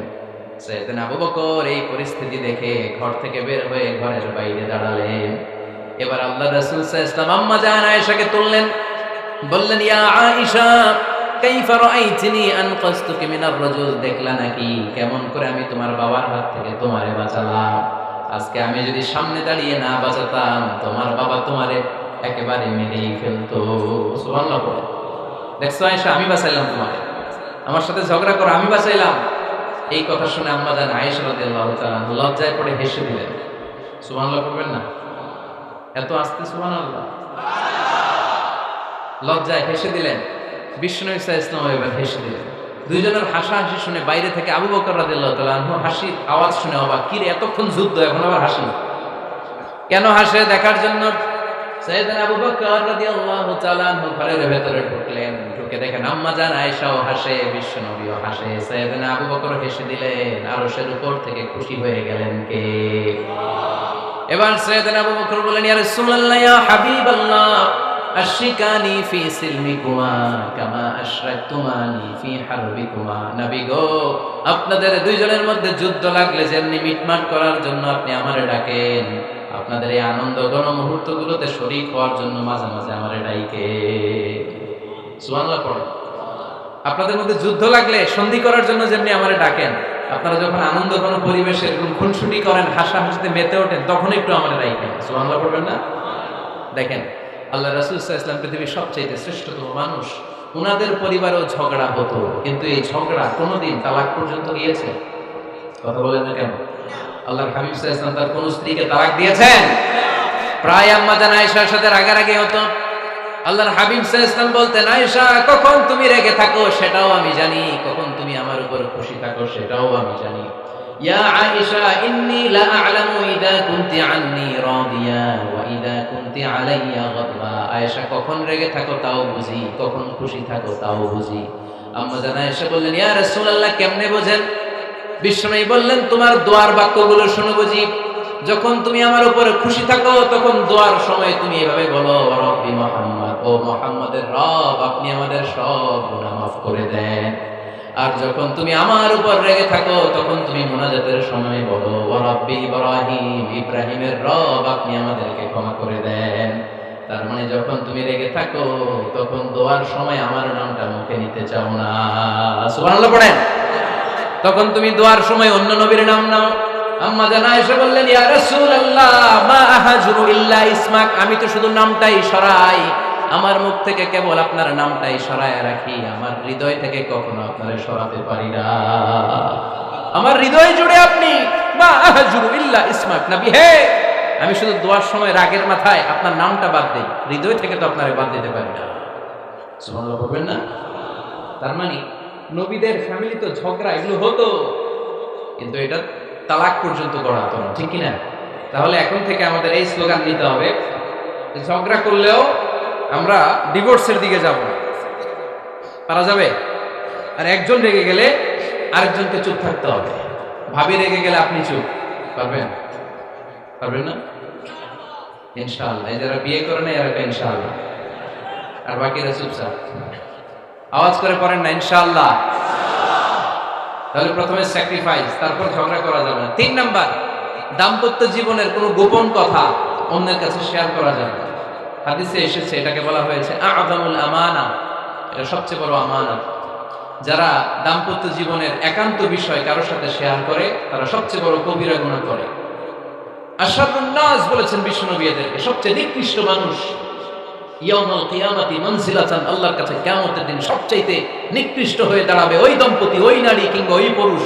Speaker 1: সাইয়েদনা আবু বকর এই পরিস্থিতি দেখে ঘর থেকে বের হয়ে ঘরের বাইরে দাঁড়ালেন। এবার আল্লাহ রাসূল সাল্লাল্লাহু আলাইহি ওয়াসাল্লাম আম্মা জান আয়েশাকে তুললেন, বললেন, ইয়া আয়েশা কাইফা রাআইতিনি আনকাসতুকি মিনার রাজুল, দেখলা নাকি কেমন করে আমি তোমার বাবার হাত থেকে তোমারে বাঁচালাম? আজকে আমি যদি সামনে দাঁড়িয়ে না বাঁচাতাম, তোমার বাবা তোমারে একেবারে মেরেই ফেলতো। সুবহানাল্লাহ। দেখছো আয়েশা, আমি বাঁচাইলাম তোমারে, আমার সাথে ঝগড়া করো, আমি বাঁচাইলাম। এই কথা শুনে আম্মা জান আয়েশা রাদিয়াল্লাহু তাআলা লজ্জায় পড়ে হেসে দিলেন। সুবহানাল্লাহ করবেন না? এত আস্তে সুবহানাল্লাহ। লজ্জায় হেসে দিলেন। বিশ্বনবী সাল্লাল্লাহু আলাইহি ওয়াসাল্লাম এবার হেসে দিলেন। দুইজনের হাসাহাসি শুনে বাইরে থেকে আবু বকর রাদিয়াল্লাহু তাআলা আনহু হাসির আওয়াজ শুনে অবাক, কি রে এতক্ষণ যুদ্ধ এখন আবার হাসি? কেন হাসে দেখার জন্য সাইয়েদনা আবু বকর রাদিয়াল্লাহু তাআলা আনহু ঘরের ভেতরে ঢুকলেন। ঢুকে দেখেন আম্মা জান আয়েশাও হাসে, বিশ্বনবীও হাসে। সাইয়েদনা আবু বকর হেসে দিলেন, আরশের উপর থেকে খুশি হয়ে গেলেন কে? এবার সাইয়েদনা আবু বকর বলেন, ইয়া রাসূলুল্লাহ ইয়া হাবিবাল্লাহ আশরিকানি ফি সিলমিকুমা কামা আশরাকতুমানি ফি হারবিকুমা। নবী গো, আপনাদের দুইজনের মধ্যে যুদ্ধ লাগলে যেমনি মিটমাট করার জন্য আপনি আমারে ডাকেন, আপনাদের এই আনন্দ ঘন মুহূর্তগুলোতে শরীক হওয়ার জন্য মাঝে মাঝে আমারে ডাইকে। সুবহানাল্লাহ পড়েন। আপনাদের মধ্যে যুদ্ধ লাগলে সন্ধি করার জন্য যেমনি আমারে ডাকেন, আপনারা যখন আনন্দ ঘন পরিবেশে এরকম খুনসুটি করেন, হাসাহাসিতে মেতে ওঠেন, তখন একটু আমারে ডাইকেন। সুবহানাল্লাহ পড়বেন না? দেখেন আল্লাহ রাসূল সাল্লাল্লাহু আলাইহি ওয়াসাল্লাম পৃথিবীর সবচেয়ে শ্রেষ্ঠতম মানুষ। ওনাদের পরিবারেও ঝগড়া হতো, কিন্তু এই ঝগড়া কোনোদিন তালাক পর্যন্ত গিয়েছে? কথা বলেন না কেন? আল্লাহর হাবিব সাল্লাল্লাহু আলাইহি ওয়াসাল্লাম তার কোন স্ত্রীকে তালাক দিয়েছেন? প্রায় আম্মা জান আয়েশার সাথে রাগারাগি হতো। আল্লাহর হাবিব সাল্লাল্লাহু আলাইহি ওয়াসাল্লাম বলতেন, আয়েশা কখন তুমি রেগে থাকো সেটাও আমি জানি, কখন তুমি আমার উপর খুশি থাকো সেটাও আমি জানি। ইয়া আয়েশা ইন্নী লা আ'লামু ইযা কুনতি আন্নী রাদিয়া ওয়া ইযা কুনতি আলাইয়া গাদবা। আয়েশা কখন রেগে থাকো তাও বুঝি, কখন খুশি থাকো তাও বুঝি। আম্মা জান আয়েশা বললেন, ইয়া রাসূলুল্লাহ কেমনে বোঝেন? বিশ্বনবী বললেন, তোমার দোয়ার বাক্যগুলো শুনে বুঝি। যখন তুমি আমার উপরে খুশি থাকো তখন দোয়ার সময় তুমি এভাবে বলো, রব্বি মুহাম্মদ, ও মুহাম্মাদের রব, আপনি আমাদের সব গুনাহ মাফ করে দেন। আর যখন তুমি আমার উপর রেগে থাকো তখন তুমি মুনাজাতের সময় বলো, রব্বি ইব্রাহিম, ইব্রাহিমের রব, আপনি আমাদেরকে ক্ষমা করে দেন। তার মানে যখন তুমি রেগে থাকো তখন দোয়ার সময় আমার নামটা মুখে নিতে চাও না। সুবহানাল্লাহ পড়েন। তখন তুমি দোয়ার সময় অন্য নবীর নাম নাও। আম্মা জান আয়েশা বললেন, ইয়া রাসূলুল্লাহ মা আহাজুরু ইল্লা ইসমাক, আমি তো শুধু নামটাই সরাই, আমার মুখ থেকে কেবল আপনার নামটাই সরায় রাখি, আমার হৃদয় থেকে কখনো আপনারে সরাতে পারি না। আমার হৃদয় জুড়ে আপনি, মা আহাজুরু ইল্লা ইসমাক, নবী হে, আমি শুধু দোয়ার সময় রাগের মাথায় আপনার নামটা বাদ দেই, হৃদয় থেকে তো আপনারে বাদ দিতে পারি না। সুবহানাল্লাহ বলবেন না? তার মানে নবীদের ফ্যামিলি তো ঝগড়া এগুলো হতো, কিন্তু এটা তালাক পর্যন্ত গড়াতো না, ঠিক কিনা? তাহলে এখন থেকে আমাদের এই স্লোগান নিতে হবে, ঝগড়া করলেও আমরা ডিভোর্সের দিকে যাব না। পারা যাবে? আর একজন রেগে গেলে আরেকজনকে চুপ থাকতে হবে। ভাবি রেগে গেলে আপনি চুপ, পারবেন? পারবেন না? ইনশাআল্লাহ। এই যারা বিয়ে করে না এরা ইনশাআল্লাহ, আর বাকিরা চুপচাপ। আওয়াজ করে পড়েন না ইনশাআল্লাহ। তাহলে প্রথমে স্যাক্রিফাইস, তারপর ঝগড়া করা যাবে না। 3 নাম্বার, দাম্পত্য জীবনের কোনো গোপন কথা অন্যের কাছে শেয়ার করা যাবে না। হাদিসে এসেছে, এটাকে বলা হয়েছে আ'যামুল আমানা, এটা সবচেয়ে বড় আমানত। যারা দাম্পত্য জীবনের একান্ত বিষয় কারোর সাথে শেয়ার করে তারা সবচেয়ে বড় কবিরা গুনাহ করে। আশরাফুন নাস বলেছেন বিশ্বনবী এদেরকে, সবচেয়ে নিকৃষ্ট মানুষ ইয়াউমুল কিয়ামাতি মানজিলাতান, আল্লাহর কাছে কিয়ামতের দিন সবচেয়ে নিকৃষ্ট হয়ে দাঁড়াবে ওই দম্পতি, ওই নারী কিংবা ওই পুরুষ,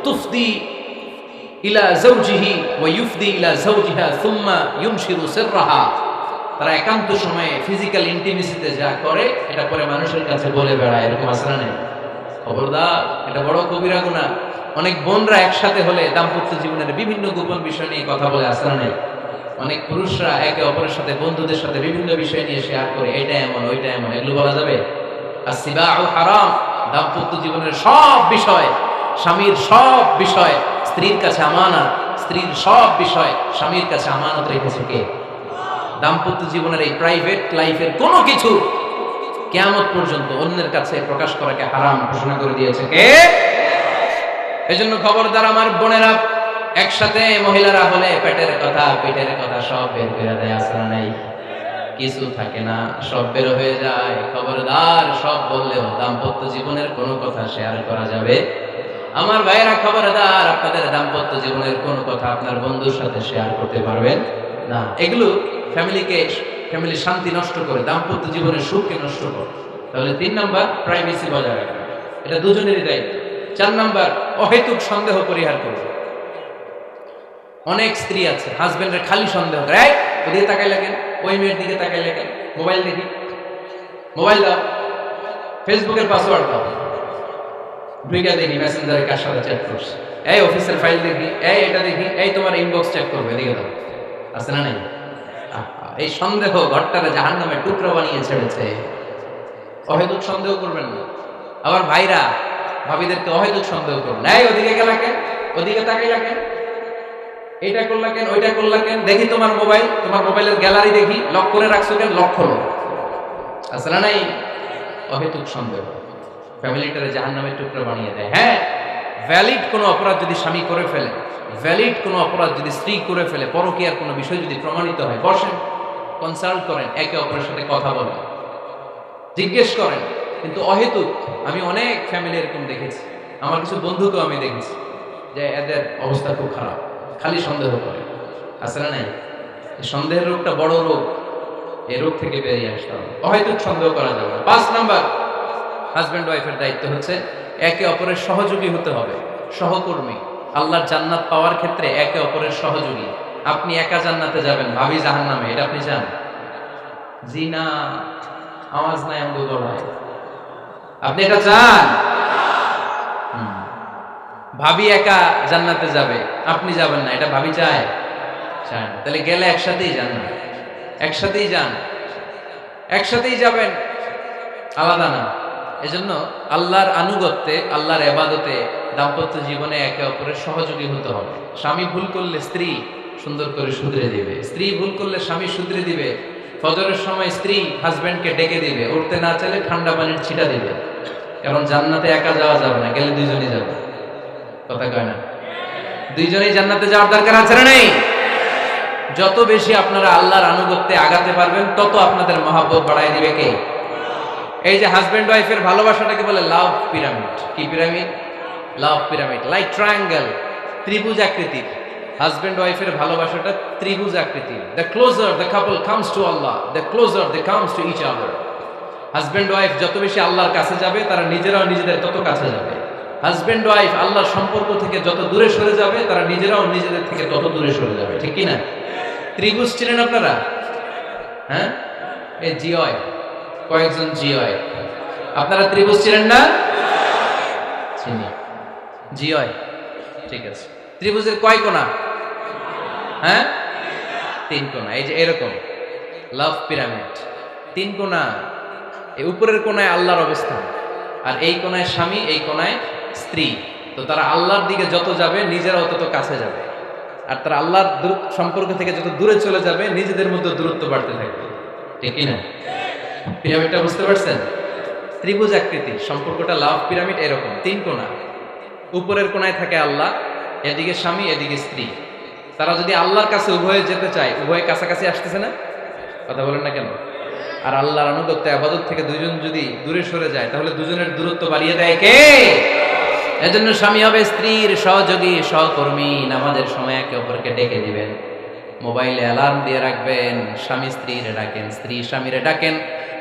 Speaker 1: তুফদি ইলা যাওজিহি ওয়া ইউফদি ইলা যাওজিহা সুম্মা ইউনশিরু সিররাহা। তারা একান্ত সময়ে ফিজিক্যাল ইন্টিমেসিতে যা করে এটা পরে মানুষের কাছে বলে বেড়ায়, এরকম আছে না নেই? খবরদার, এটা বড় কবিরা গুনাহ। অনেক বোনরা একসাথে হলে দাম্পত্য জীবনের বিভিন্ন গোপন বিষয় নিয়ে কথা বলে, আছে না নেই? অনেক পুরুষরা একে অপরের সাথে, বন্ধুদের সাথে বিভিন্ন বিষয় নিয়ে শেয়ার করে, এটা এমন ওইটা এমন, এগুলো বলা যাবে? আসসিবাউ হারাম। দাম্পত্য জীবনের সব বিষয়, স্বামীর সব বিষয় স্ত্রীর কাছে আমানত, স্ত্রীর সব বিষয় স্বামীর কাছে আমানত রেখেছে কে? দাম্পত্য জীবনের এই প্রাইভেট লাইফের কোনো কিছু কিয়ামত পর্যন্ত অন্যের কাছে প্রকাশ করাকে হারাম ঘোষণা করে দিয়েছে কে? এজন্য খবরদার আমার বোনেরা, একসাথে মহিলারা হলে পেটের কথা পিঠের কথা সব বের করে দেয়, আসরা নাই, কিছু থাকে না, সব বের হয়ে যায়। খবরদার, সব বললেও দাম্পত্য জীবনের কোনো কথা শেয়ার করা যাবে? আমার ভাইয়েরা খবরদার, আপনাদের দাম্পত্য জীবনের কোনো কথা আপনার বন্ধুর সাথে শেয়ার করতে পারবেন না। এগুলো ফ্যামিলির শান্তি নষ্ট করে, দাম্পত্য জীবনের সুখকে নষ্ট করে। তাহলে 3 নাম্বার, প্রাইভেসি বজায় রাখা, এটা দুজনেরই দায়িত্ব। 4 নাম্বার, অহেতুক সন্দেহ পরিহার করবে। অনেক স্ত্রী আছে হাজবেন্ডের খালি সন্দেহ করে, এই ওদিকে তাকাই লাগেন, ওই মেয়ের দিকে তাকাই লাগেন, মোবাইল দেখি, মোবাইল দাও, ফেসবুকের পাসওয়ার্ড দাও, ঢুইকা দেখি মেসেঞ্জারে কার সাথে চ্যাট করছে, এই অফিসের ফাইল দেখি, এই এটা দেখি, এই তোমার ইনবক্স চেক করবে, এদিকে দাও, আছে না নাই? এই সন্দেহ ঘরটারে জাহান্নামের টুকরা বানিয়ে ছেড়েছে। অহেতুক সন্দেহ করবেন না। আবার ভাইরা ভাবিদেরকে অহেতুক সন্দেহ করবেন, এই ওদিকে গেলা কেন, ওদিকে তাকাই লাগেন, এইটা করলা কেন, ওইটা করলা কেন, দেখি তোমার মোবাইল, তোমার মোবাইলের গ্যালারি দেখি, লক করে রাখছো কেন, লক খোলো, আছে না নাই? অহেতুক সন্দেহ ফ্যামিলিটারে জাহান্নামের টুকরা বানিয়ে দেয়। হ্যাঁ, ভ্যালিড কোনো অপরাধ যদি স্বামী করে ফেলে, ভ্যালিড কোনো অপরাধ যদি স্ত্রী করে ফেলে, পরকীয়ার কোনো বিষয় যদি প্রমাণিত হয়, বসেন, কনসাল্ট করেন, একে অপরের সাথে কথা বলেন, জিজ্ঞেস করেন। কিন্তু অহেতুক, আমি অনেক ফ্যামিলি এরকম দেখেছি, আমার কিছু বন্ধুকেও আমি দেখেছি যে এদের অবস্থা খুব খারাপ, খালি সন্দেহ করে, আছে না নাই? সন্দেহের রোগটা বড় রোগ, এই রোগ থেকে বেরিয়ে আসতে হবে। অহেতুক সন্দেহ করা যাবে না। 5 নাম্বার, হাজব্যান্ড ওয়াইফের দায়িত্ব হচ্ছে একে অপরের সহযোগী হতে হবে, সহকর্মী। আল্লাহর জান্নাত পাওয়ার ক্ষেত্রে একে অপরের সহযোগী। আপনি একা জান্নাতে যাবেন, ভাবি জাহান্নামে, এটা আপনি চান? জি না, আওয়াজ নাই আমগো গলায়। আপনি এটা চান? ভাবি একা জান্নাতে যাবে, আপনি যাবেন না, এটা ভাবি চায়? চায় না। তাহলে গেলে একসাথেই যান না, একসাথেই যান, একসাথেই যাবেন, আলাদা না। এজন্য আল্লাহর আনুগত্যে, আল্লাহর ইবাদতে, দাম্পত্য জীবনে একে অপরের সহযোগী হতে হবে। স্বামী ভুল করলে স্ত্রী সুন্দর করে শুধরে দিবে, স্ত্রী ভুল করলে স্বামী শুধরে দিবে। ফজরের সময় স্ত্রী হাজবেন্ডকে ডেকে দিবে, উঠতে না চাইলে ঠান্ডা পানির ছিটা দিবে। কারণ জান্নাতে একা যাওয়া যাবে না, গেলে দুইজনই যাবে, কথা কয় না? দুইজনেই জান্নাতে যাওয়ার দরকার আছে না নেই? যত বেশি আপনারা আল্লাহর আনুগত্যে আগাতে পারবেন, তত আপনাদের মহব্বত বাড়ায় দিবে কে? এই যে হাজবেন্ড ওয়াইফের ভালোবাসাটাকে বলে লাভ পিরামিড। কি pyramid? Love pyramid, like triangle, ত্রিভুজ আকৃতির। হাজবেন্ড ওয়াইফের ভালোবাসাটা ত্রিভুজ আকৃতির। The closer the couple comes to Allah, the closer they comes to each other. Husband wife যত বেশি আল্লাহর কাছে যাবে, তারা নিজেরাও নিজেদের তত কাছে যাবে। হাজবেন্ড ওয়াইফ আল্লাহর সম্পর্ক থেকে যত দূরে সরে যাবে, তারা নিজেরাও নিজেদের থেকে তত দূরে সরে যাবে, ঠিক কি না? ত্রিভুজ ছিলেন আপনারা? হ্যাঁ, এই জিওয় কয়েকজন জিওয়, আপনারা ত্রিভুজ ছিলেন না? চিনি, জিওয়, ঠিক আছে। ত্রিভুজের কয় কোণা? হ্যাঁ, 3 কোণা। এই যে এরকম লাভ পিরামিড, 3 কোণা। এই উপরের কোণায় আল্লাহর অবস্থান, আর এই কোণায় স্বামী, এই কোণায় স্ত্রী। তো তারা আল্লাহর দিকে যত যাবে, নিজেরাও তত কাছে যাবে। আর তারা আল্লাহর সম্পর্ক থেকে যত দূরে চলে যাবে নিজেদের মধ্যে দূরত্ব বাড়তে থাকবে, ঠিক কিনা? পিরামিডটা বুঝতে পারছেন? ত্রিভুজ আকৃতির সম্পর্কটা, লাভ পিরামিড এরকম 3 কোণা। উপরের কোণায় থাকে আল্লাহ, এদিকে স্বামী, এদিকে স্ত্রী। তারা যদি আল্লাহর কাছে উভয়ে যেতে চায়, উভয়ে কাছাকাছি আসতেছে না? কথা বলেন না কেন? আর আল্লাহর আনুগত্য ইবাদত থেকে দুইজন যদি দূরে সরে যায়, তাহলে দুজনের দূরত্ব বাড়িয়ে দেয় কে? এজন্য স্বামী হবে স্ত্রীর সহযোগী, সহকর্মী। নামাজের সময় একে অপরকে ডেকে দিবেন, মোবাইলে অ্যালার্ম দিয়ে রাখবেন। স্বামী স্ত্রীরে ডাকেন, স্ত্রী স্বামীরে ডাকেন।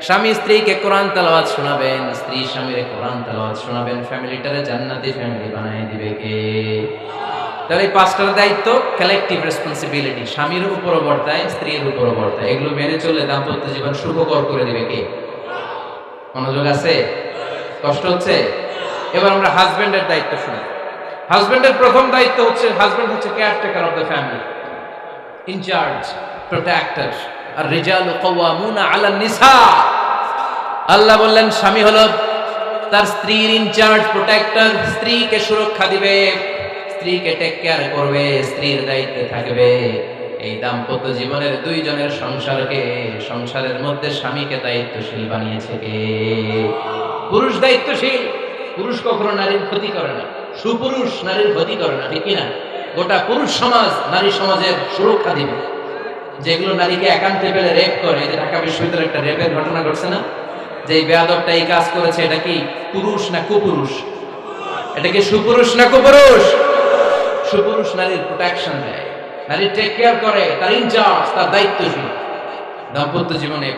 Speaker 1: স্বামী স্ত্রীকে কোরআন তেলাওয়াত শোনাবেন, স্ত্রী স্বামীরে কোরআন তেলাওয়াত শোনাবেন। ফ্যামিলিটারে জান্নাতি ফ্যামিলি বানায় দিবে কে? তাহলে এই 5টার দায়িত্ব কালেকটিভ রেসপন্সিবিলিটি, স্বামীর উপরও বর্তায়, স্ত্রীর উপরও বর্তায়। এগুলো মেনে চললে দাম্পত্য জীবন সুখকর করে দিবে কে? মনোযোগ আছে? কষ্ট হচ্ছে? এবার আমরা হাজবেন্ডের দায়িত্ব শুনি। হাজবেন্ডের প্রথম দায়িত্ব হচ্ছে, হাজবেন্ড হচ্ছে caretaker of the family, in charge, protector. আর রিজালু কাওয়ামুনা আলান নিসা। আল্লাহ বললেন স্বামী হলো তার স্ত্রীর ইনচার্জ, প্রোটেক্টর। স্ত্রীকে সুরক্ষা দিবে, স্ত্রীকে টেক কেয়ার করবে, স্ত্রীর দায়িত্বে থাকবে। এই দাম্পত্য জীবনের দুইজনের সংসারকে, সংসারের মধ্যে স্বামীকে দায়িত্বশীল বানিয়েছে কে? পুরুষ দায়িত্বশীল। পুরুষ কখনো নারীর ক্ষতি করে না, সুপুরুষ নারীর ক্ষতি করে না, ঠিক কিনা? গোটা পুরুষ সমাজ নারী সমাজের সুরক্ষা দিবে। যেগুলো নারীকে একান্তে পেলে রেপ করে, এই যে ঢাকা বিশ্ববিদ্যালয়ে একটা রেপের ঘটনা ঘটছে না, যে এই বেয়াদবটা এই কাজ করেছে, এটা কি পুরুষ না কুপুরুষ? এটা কি সুপুরুষ না কুপুরুষ? সুপুরুষ নারীর প্রোটেকশন দেয়, নারীর টেক কেয়ার করে, তার ইনচার্জ, তার দায়িত্বশীল। দাম্পত্য জীবনে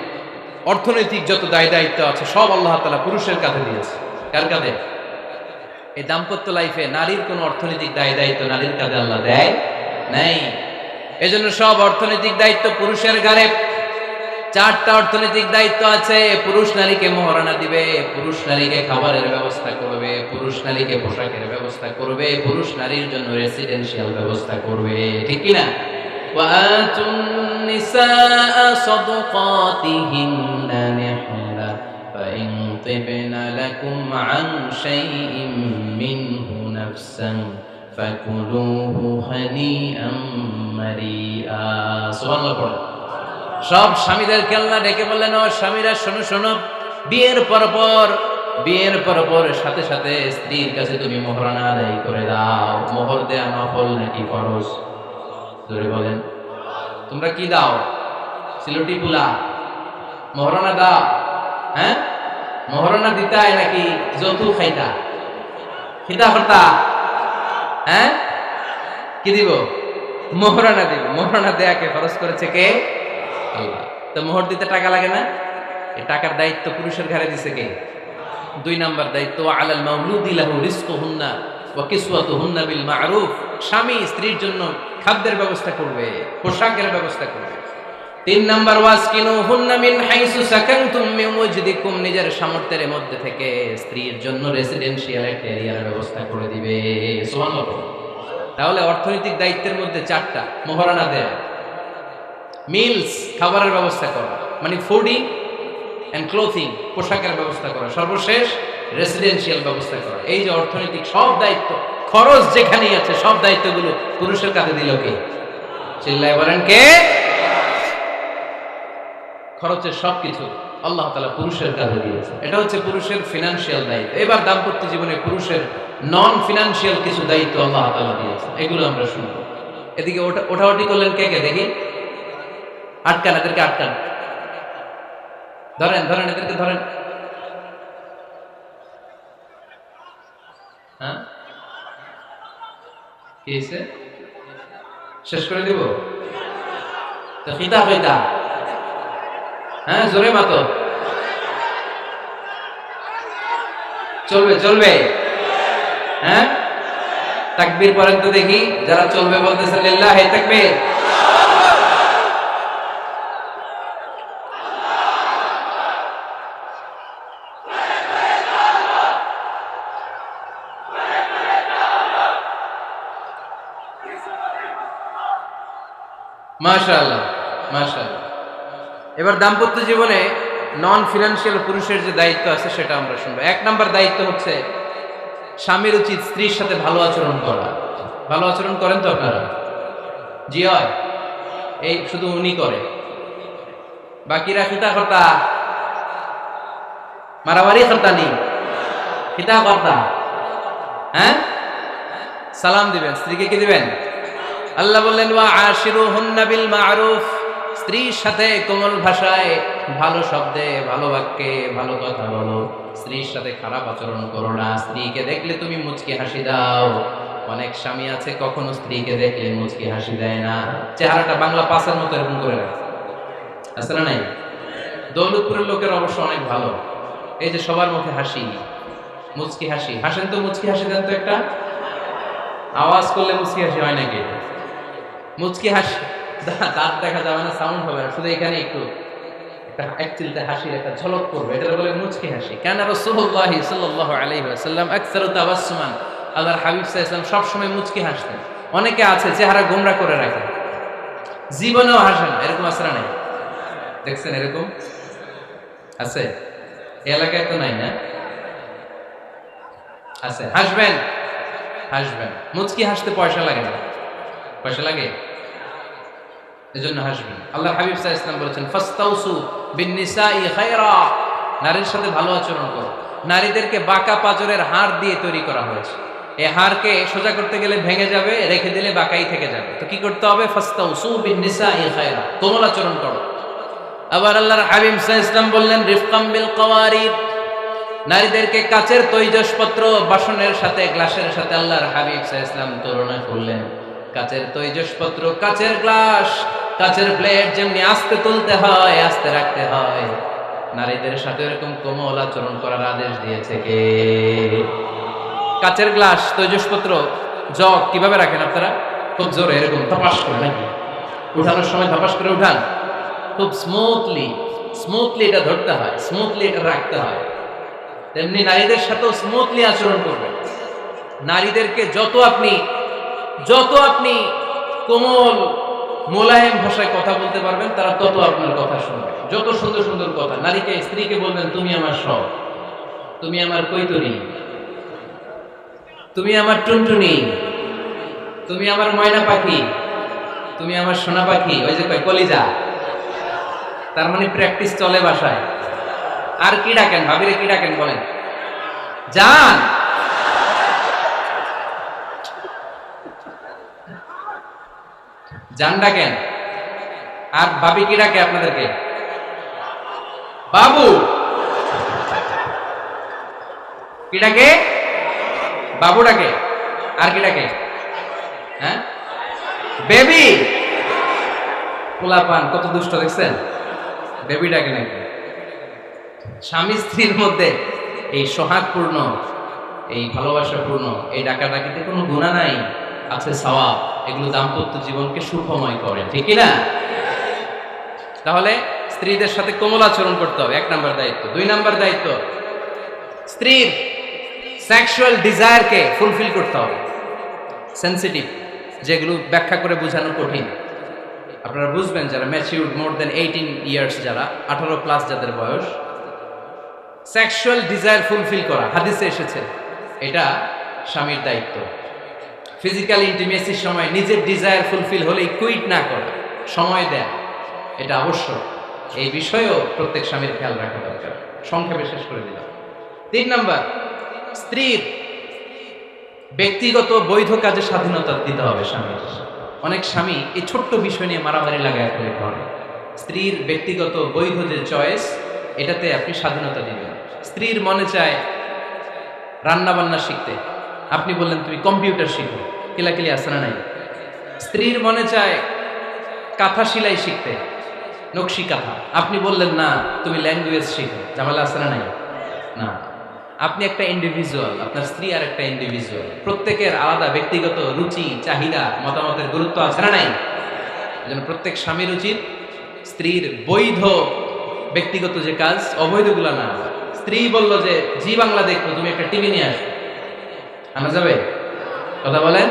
Speaker 1: অর্থনৈতিক যত দায় দায়িত্ব আছে সব আল্লাহ তাআলা পুরুষের কাঁধে দিয়েছে। কার কাঁধে? এই দাম্পত্য লাইফে নারীর কোনো অর্থনৈতিক দায় দায়িত্ব নারীর কাঁধে আল্লাহ দেয় নাই। এজন্য সব অর্থনৈতিক দায়িত্ব পুরুষের ঘাড়ে। 4টা অর্থনৈতিক দায়িত্ব আছে। পুরুষ নারীকে মহারণা দিবে, পুরুষ নারীকে খাবারের ব্যবস্থা করবে, পুরুষ নারীকে পোশাকের ব্যবস্থা করবে, পুরুষ নারীর জন্য রেসিডেন্সিয়াল ব্যবস্থা করবে, ঠিক কিনা? ওয়াতুন নিসাআ সাদকাতিহিন্না নিহলা ফাইন তিবনা লাকুম আন শাইইন মিনহু নাফসান ফাকুলুহু হানিআম মারিআ। সুবহানাল্লাহ। সব স্বামীদেরকে আল্লাহ ডেকে বললেন, ও স্বামীরা শোনো শোনো, বিয়ের পর সাথে সাথে স্ত্রীর কাছে তুমি মোহরানা আদায় করে দাও। মোহর দেয়া নফল নাকি ফরজ? জোরে বলেন। তোমরা কি দাও? সিলুটি পুলা মোহরানা দাও? হ্যাঁ, মোহরানা দিতাই নাকি যৌতুক খাইতা? খিতা হতা? হ্যাঁ, কি দিব? মোহরানা দিব। মোহরানা দেয়াকে ফরজ করেছে কে? আল্লাহ। তো মোহর দিতে টাকা লাগে না? এই টাকার দায়িত্ব পুরুষের ঘাড়ে দিছে কে? 2 নাম্বার দায়িত্ব, আলাল মাউলুদি লাহু রিজকুহুন্না ওয়া কিসওয়াতুহুন্না বিল মা'রুফ। স্বামী স্ত্রীর জন্য খাদ্যের ব্যবস্থা করবে, পোশাকের ব্যবস্থা করবে। 3 নাম্বার, ওয়াসকিনুহুন্না মিন হাইসু সাকানতুম মিন ওয়াজদিকুম। নিজের সামর্থ্যের মধ্যে থেকে স্ত্রীর জন্য রেসিডেন্সিয়াল একটা এরিয়ার ব্যবস্থা করে দিবে। সুবহানাল্লাহ। তাহলে অর্থনৈতিক দায়িত্বের মধ্যে 4টা: মোহরানা দেয়া, মিলস খাবারের ব্যবস্থা করা, মানে ফুডিং এন্ড ক্লোথিং, পোশাকের ব্যবস্থা করা, সর্বশেষ রেসিডেন্সিয়াল ব্যবস্থা করা। এই যে অর্থনৈতিক সব দায়িত্ব, খরচ যেখানেই আছে সব দায়িত্বগুলো পুরুষের কাঁধে দিল কে? চিল্লায় বলেন কে? খরচের সবকিছু আল্লাহ তাআলা পুরুষের কাঁধে দিয়েছে। এটা হচ্ছে পুরুষের ফিনান্সিয়াল দায়িত্ব। এবার দাম্পত্য জীবনে পুরুষের নন ফিনান্সিয়াল কিছু দায়িত্ব আল্লাহ তাআলা দিয়েছে, এগুলো আমরা শুনব। এদিকে ওঠাওটি করলেন কে কে দেখি? আটকান, এদেরকে আটকান। ধরেন ধরেন, এদেরকে ধরেন। হ্যাঁ, কি হয়েছে? শেষ করে দিব তো? খিতা ফিতা, হ্যাঁ, জোরে মাতো। চলবে চলবে? হ্যাঁ, তাকবীর পড়েন তো দেখি। যারা চলবে বলতেছে লিল্লাহি তাকবীর। মাশাআল্লাহ মাশাআল্লাহ। এবার দাম্পত্য জীবনে নন ফিনান্সিয়াল পুরুষের যে দায়িত্ব আছে সেটা আমরা শুনবো। 1 নাম্বার দায়িত্ব হচ্ছে স্বামীর উচিত স্ত্রীর সাথে ভালো আচরণ করা। ভালো আচরণ করেন তো আপনারা? জি হয়, এই শুধু উনি করে, বাকিরা খিতা কর্তা, মারামারি কর্তা নি, খিতা কর্তা। হ্যাঁ, সালাম দিবেন, স্ত্রীকে কি দিবেন? আল্লাহ বললেন ওয়া আশিরুহুন্না বিল মা'রুফ, স্ত্রীর সাথে কোমল ভাষায়, ভালো শব্দে, ভালো বাক্যে, ভালো কথা বলো। স্ত্রীর সাথে খারাপ আচরণ করো না। স্ত্রীকে দেখলে তুমি মুচকি হাসি দাও। অনেক স্বামী আছে কখনো স্ত্রীকে দেখলে মুচকি হাসি দেয় না, চেহারাটা বাংলা পাঁচের মতো এরকম করে রাখে, আছে না নাই? দৌলতপুরের লোকের অবশ্য অনেক ভালো, এই যে সবার মুখে হাসি, মুচকি হাসি। হাসেন তো, মুচকি হাসি দেন তো একটা, আওয়াজ করলে মুচকি হাসি হয় নাকি? মুচকি হাসি, দাঁত দেখা যাবে না, সাউন্ড হবে না, শুধু এখানে একটু এক চিলতে হাসির একটা ঝলক করবে, এটা বলে মুচকি হাসি। কানা রাসূলুল্লাহি সাল্লাল্লাহু আলাইহি ওয়াসাল্লাম আকসারু তাবাসসুমান, আল্লাহর হাবিব সাল্লাল্লাহু আলাইহি ওয়াসাল্লাম সব সময় মুচকি হাসতেন। অনেকে আছে চেহারা গোমরা করে রাখে, জীবনেও হাসে না, এরকম আছে না নাই? দেখছেন এরকম আছে? এই এলাকায় তো নাই না? আছে। হাসবেন, হাসবেন, মুচকি হাসতে পয়সা লাগে না, পয়সা লাগে, এজন্য হাসবেন। আল্লাহর হাবিব সাল্লাল্লাহু আলাইহি ওয়াসাল্লাম বলেছেন ফাস্তাউসু বিন-নিসাই খায়রা, নারীর সাথে ভালো আচরণ করো। নারীদেরকে বাঁকা পাঁজরের হাড় দিয়ে তৈরি করা হয়েছে, এই হাড়কে সোজা করতে গেলে ভেঙে যাবে, রেখে দিলে বাঁকাই থেকে যাবে। তো কি করতে হবে? ফাস্তাউসু বিন-নিসাই খায়রা, কোমল আচরণ করো। আবার আল্লাহর হাবিব সাল্লাল্লাহু আলাইহি ওয়াসাল্লাম বললেন রিফকাম বিল কাওয়ারিদ, নারীদেরকে কাচের তৈজসপত্র, বাসনের সাথে, গ্লাসের সাথে আল্লাহর হাবিব সাল্লাল্লাহু আলাইহি ওয়াসাল্লাম তুলনা করলেন। কাচের তৈজসপত্র, কাচের গ্লাস, কাচের প্লেট যেমনি আস্তে তুলতে হয়, আস্তে রাখতে হয়, নারীদের সাথে এরকম কোমল আচরণ করার আদেশ দিয়েছে কে? কাচের গ্লাস, তৈজসপত্র, জগ কিভাবে রাখেন আপনারা? খুব জোরে এরকম ধপাস করে নাকি? উঠানোর সময় ধপাস করে উঠান? খুব স্মুথলি, স্মুথলি এটা ধরতে হয়, স্মুথলি এটা রাখতে হয়। তেমনি নারীদের সাথেও স্মুথলি আচরণ করবেন। নারীদেরকে যত আপনি কোমল মোলায়েম ভাষায় কথা বলতে পারবেন, তারা তত আপনার কথা শুনবে। যত সুন্দর সুন্দর কথা নারীকে, স্ত্রীকে বলবেন তুমি আমার সব, তুমি আমার কৈতরী, তুমি আমার টুনটুনি, তুমি আমার ময়না পাখি, তুমি আমার সোনা পাখি, ওই যে কয় কলিজা, তার মানে প্র্যাকটিস চলে বাসায়। আর কি ডাকেন? ভাবিরে কি ডাকেন বলেন? জান, জান ডাকেন। আর ভাবি কি ডাকে আপনাদেরকে? বাবু। কি ডাকে? বাবু ডাকে। আর কি ডাকে? হ্যাঁ, বেবি। পোলাপান কত দুষ্ট দেখছেন, বেবি ডাকে নাকি? স্বামী স্ত্রীর মধ্যে এই সোহাগপূর্ণ, এই ভালোবাসাপূর্ণ এই ডাকাডাকিতে কোনো গুনাহ নাই, আছে সওয়াব। এগুলো দাম্পত্য জীবনকে সুখময় করে, ঠিক না? তাহলে স্ত্রীদের সাথে কোমল আচরণ করতে হবে, 1 নাম্বার দায়িত্ব। 2 নাম্বার দায়িত্ব, স্ত্রীর সেক্সুয়াল ডিজায়ারকে ফুলফিল করতে হবে। সেনসিটিভ, যেগুলো ব্যাখ্যা করে বোঝানো কঠিন, আপনারা বুঝবেন যারা ম্যাচিউরড, মোর দেন 18 ইয়ার্স, যারা 18 প্লাস যাদের বয়স, সেক্সুয়াল ডিজায়ার ফুলফিল করা হাদিসে এসেছে, এটা স্বামীর দায়িত্ব। ফিজিক্যাল ইন্টিমেসির সময় নিজের ডিজায়ার ফুলফিল হলেই কুইট না করা, সময় দেয়া, এটা আবশ্যক। এই বিষয়েও প্রত্যেক স্বামীর খেয়াল রাখা দরকার। সংক্ষেপে শেষ করে দিলাম। 3 নাম্বার, স্ত্রীর ব্যক্তিগত বৈধ কাজে স্বাধীনতা দিতে হবে স্বামীর। অনেক স্বামী এই ছোট্ট বিষয় নিয়ে মারামারি লাগায় ফেলে ঘরে। স্ত্রীর ব্যক্তিগত বৈধ যে চয়েস, এটাতে আপনি স্বাধীনতা দিবেন। স্ত্রীর মনে চায় রান্না বান্না শিখতে, আপনি বললেন তুমি কম্পিউটার শিখো, কিলাকিলি আছে না নাই? স্ত্রীর মনে চায় কাঁথা সেলাই শিখতে, নকশি কাঁথা, আপনি বললেন না তুমি ল্যাঙ্গুয়েজ শিখো, ঝামেলা আছে না নাই? না, আপনি একটা ইন্ডিভিজুয়াল, আপনার স্ত্রী আর একটা ইন্ডিভিজুয়াল, প্রত্যেকের আলাদা ব্যক্তিগত রুচি, চাহিদা, মতামতের গুরুত্ব আছে না নাই? এজন্য প্রত্যেক স্বামীর উচিত স্ত্রীর বৈধ ব্যক্তিগত যে কাজ, অবৈধগুলা না। স্ত্রী বলল যে জি বাংলা দেখবো, তুমি একটা টিভি নিয়ে আসো, আনা যাবে? কথা বলেন।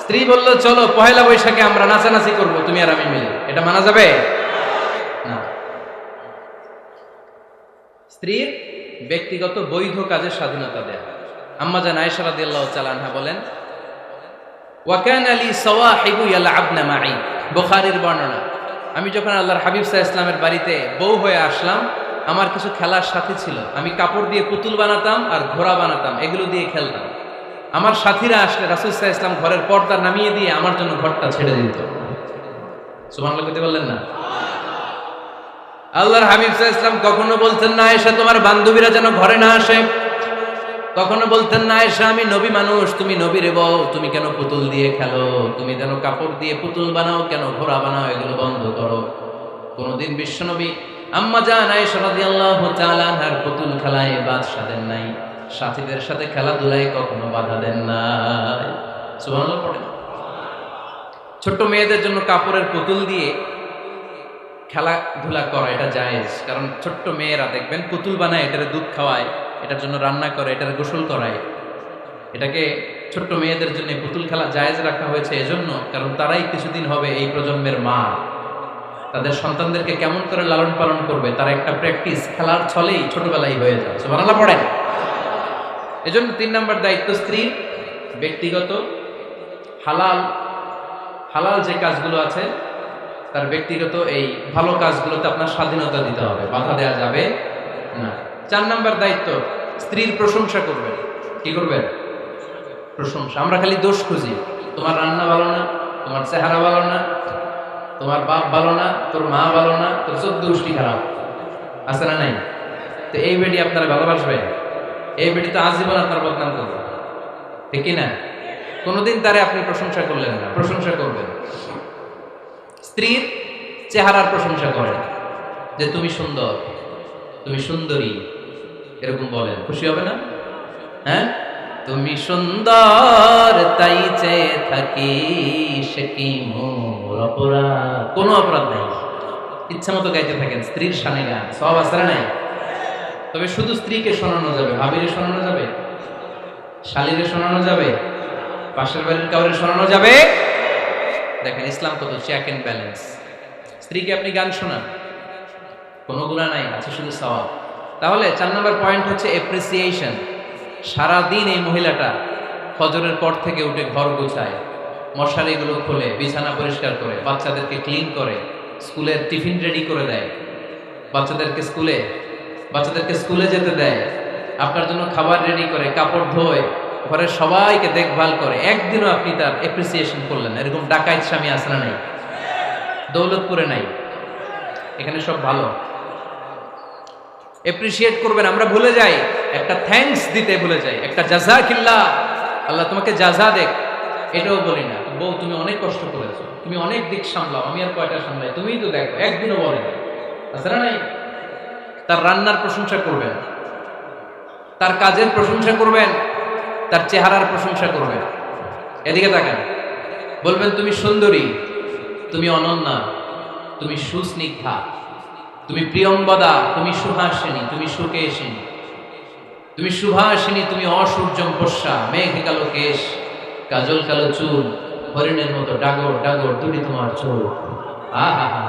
Speaker 1: স্ত্রী বলল চলো পহেলা বৈশাখে আমরা নাচানাচি করবো তুমি আর আমি মিলে, এটা মানা যাবে না। স্ত্রীর ব্যক্তিগত বৈধ কাজের স্বাধীনতা দেয়া। আম্মা জান আয়েশা রাদিয়াল্লাহু তাআলা আনহা বলেন ওয়া কানা লি সাওয়াহিবু ইয়ালআবনা মাই। বুখারীর বর্ণনা, আমি যখন আল্লাহর হাবিব সাল্লাল্লাহু আলাইহি ওয়াসাল্লামের বাড়িতে বউ হয়ে আসলাম, আমার কিছু খেলার সাথী ছিল। আমি কাপড় দিয়ে পুতুল বানাতাম আর ঘোড়া বানাতাম, এগুলো দিয়ে খেলতাম। আমার সাথীরা আসলে রাসূল সাল্লাল্লাহু আলাইহি ওয়াসাল্লাম ঘরের পর্দা নামিয়ে দিয়ে আমার জন্য ঘরটা ছেড়ে দিত। সুবহানাল্লাহ কইতে বললেন না? আল্লাহর হাবিব সাল্লাল্লাহু আলাইহি ওয়াসাল্লাম কখনো বলতেন না আয়েশা তোমার বান্ধবীরা যেন ঘরে না আসে, কখনো বলতেন না আয়েশা আমি নবী মানুষ, তুমি নবীর বউ, তুমি কেন পুতুল দিয়ে খেলো, তুমি যেন কাপড় দিয়ে পুতুল বানাও, কেন ঘোড়া বানাও, এগুলো বন্ধ করো। কোনদিন বিশ্বনবী আম্মা জান আয়েশা রাদিয়াল্লাহু তাআলা আনহার পুতুল খেলায় বাধা দেন নাই, সাথীদের সাথে খেলাধুলায় কখনো বাধা দেন নাই। সুবহানাল্লাহ পড়েন। ছোট্ট মেয়েদের জন্য কাপড়ের পুতুল দিয়ে খেলাধুলা করা এটা জায়েজ, কারণ ছোট্ট মেয়েরা দেখবেন পুতুল বানায়, এটার দুধ খাওয়ায়, এটার জন্য রান্না করে, এটার গোসল করায়। এটাকে ছোট্ট মেয়েদের জন্য পুতুল খেলা জায়েজ রাখা হয়েছে এজন্য, কারণ তারাই কিছুদিন হবে এই প্রজন্মের মা। তাদের সন্তানদেরকে কেমন করে লালন পালন করবে তার একটা প্র্যাকটিস খেলার ছলেই ছোটবেলায় হয়ে যায়। সুবহানাল্লাহ পড়েন। এজন্য 3 নম্বর দায়িত্ব স্ত্রীর ব্যক্তিগত হালাল যে কাজগুলো আছে তার ব্যক্তিগত এই ভালো কাজগুলোতে আপনার স্বাধীনতা দিতে হবে, বাধা দেওয়া যাবে না। 4 নম্বর দায়িত্ব স্ত্রীর প্রশংসা করবেন। কি করবেন? প্রশংসা। আমরা খালি দোষ খুঁজি, তোমার রান্না ভালো না, তোমার চেহারা ভালো না, তোমার বাপ ভালো না, তোর মা ভালো না, তোর 14 গোষ্ঠী খারাপ, আছে না নাই? তো এই বেটি আপনারা ভালোবাসবে? এই বেটি তো আজীবন আপনার বদনাম করবে, ঠিক কি না? কোনোদিন তারে আপনি প্রশংসা করলেন না, প্রশংসা করবেন। স্ত্রীর চেহারার প্রশংসা করেন, যে তুমি সুন্দর, তুমি সুন্দরী, এরকম বলেন, খুশি হবে না? হ্যাঁ, তুমি সুন্দর তাই চেয়ে থাকি, সে কি মোর অপরাধ? কোনো অপরাধ নাই, ইচ্ছা মতো গাইতে থাকেন স্ত্রীর শানে গান, সব আসরা নাই। তবে শুধু স্ত্রীকে শোনানো যাবে, ভাবিরে শোনানো যাবে, শালীরে শোনানো যাবে, পাশের বাড়ির কাউরে শোনানো যাবে? দেখেন ইসলাম কত চেক এন্ড ব্যালেন্স। স্ত্রীকে আপনি গান শোনান, কোনো গুনাহ নাই, আছে শুধু সওয়াব। তাহলে 4 নম্বর পয়েন্ট হচ্ছে এপ্রিসিয়েশন। সারাদিন এই মহিলাটা ফজরের পর থেকে উঠে ঘর গোছায়, মশারিগুলো খোলে, বিছানা পরিষ্কার করে, বাচ্চাদেরকে ক্লিন করে, স্কুলের টিফিন রেডি করে দেয়, বাচ্চাদেরকে স্কুলে যেতে দেয়, আপনার জন্য খাবার রেডি করে, কাপড় ধোয়, ঘরের সবাইকে দেখভাল করে। একদিনও আপনি তার এপ্রিসিয়েশন করলেন না। এরকম ডাকাইত স্বামী আছে না নাই? দৌলতপুরে নাই, এখানে সব ভালো। এপ্রিসিয়েট করবেন। আমরা ভুলে যাই, একটা থ্যাঙ্কস দিতে ভুলে যাই, একটা জাযাকিল্লাহ, আল্লাহ তোমাকে জাযা দেখ, এটাও বলি না। বউ তুমি অনেক কষ্ট করেছো, তুমি অনেক দিক সামলাও, আমি আর কয়টা সামলাই, তুমিই তো দেখো, একদিনও বলে না, আছে না নাই? তার রান্নার প্রশংসা করবেন, তার কাজের প্রশংসা করবেন, তার চেহারার প্রশংসা করবেন। এদিকে তাকান, বলবেন তুমি সুন্দরী, তুমি অনন্যা, তুমি সুস্নিগ্ধা, তুমি প্রিয়ম্বদা, তুমি সুহাসিনী, তুমি সুকেশিনী, তুমি সুভাষিনী, তুমি অসূর্যম পশ্যা, মেঘ কালো কেশ, কাজল কালো চুল, হরিণের মতো ডাগর ডাগর দুটি তোমার চুল। আহা হা,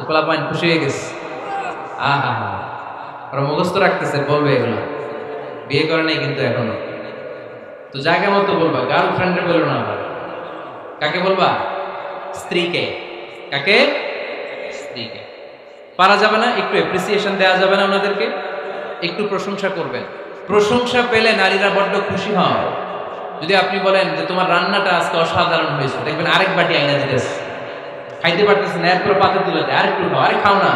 Speaker 1: পোলা পয়েন্ট খুশি হয়ে গেছে। আহা হা, ওরা মুখস্থ রাখতেছে, বলবে এগুলো, বিয়ে করে নাই কিন্তু এখনো। তো জায়গা মতো বলবা, গার্লফ্রেন্ডে বলো না। আবার কাকে বলবা? স্ত্রীকে। কাকে? স্ত্রীকে। পারা যাবে না, একটু এপ্রিসিয়েশন দেওয়া যাবে না ওনাদেরকে? একটু প্রশংসা করবেন। প্রশংসা পেলে নারীরা বড্ড খুশি হয়। যদি আপনি বলেন যে তোমার রান্নাটা আজকে অসাধারণ হয়েছে, দেখবেন আরেক বাটি আইনা দিতেছে, খাইতে পারতেছে না, এরপর পাতে তুলে দেয়, আরেকটু খাও, আরে খাও না,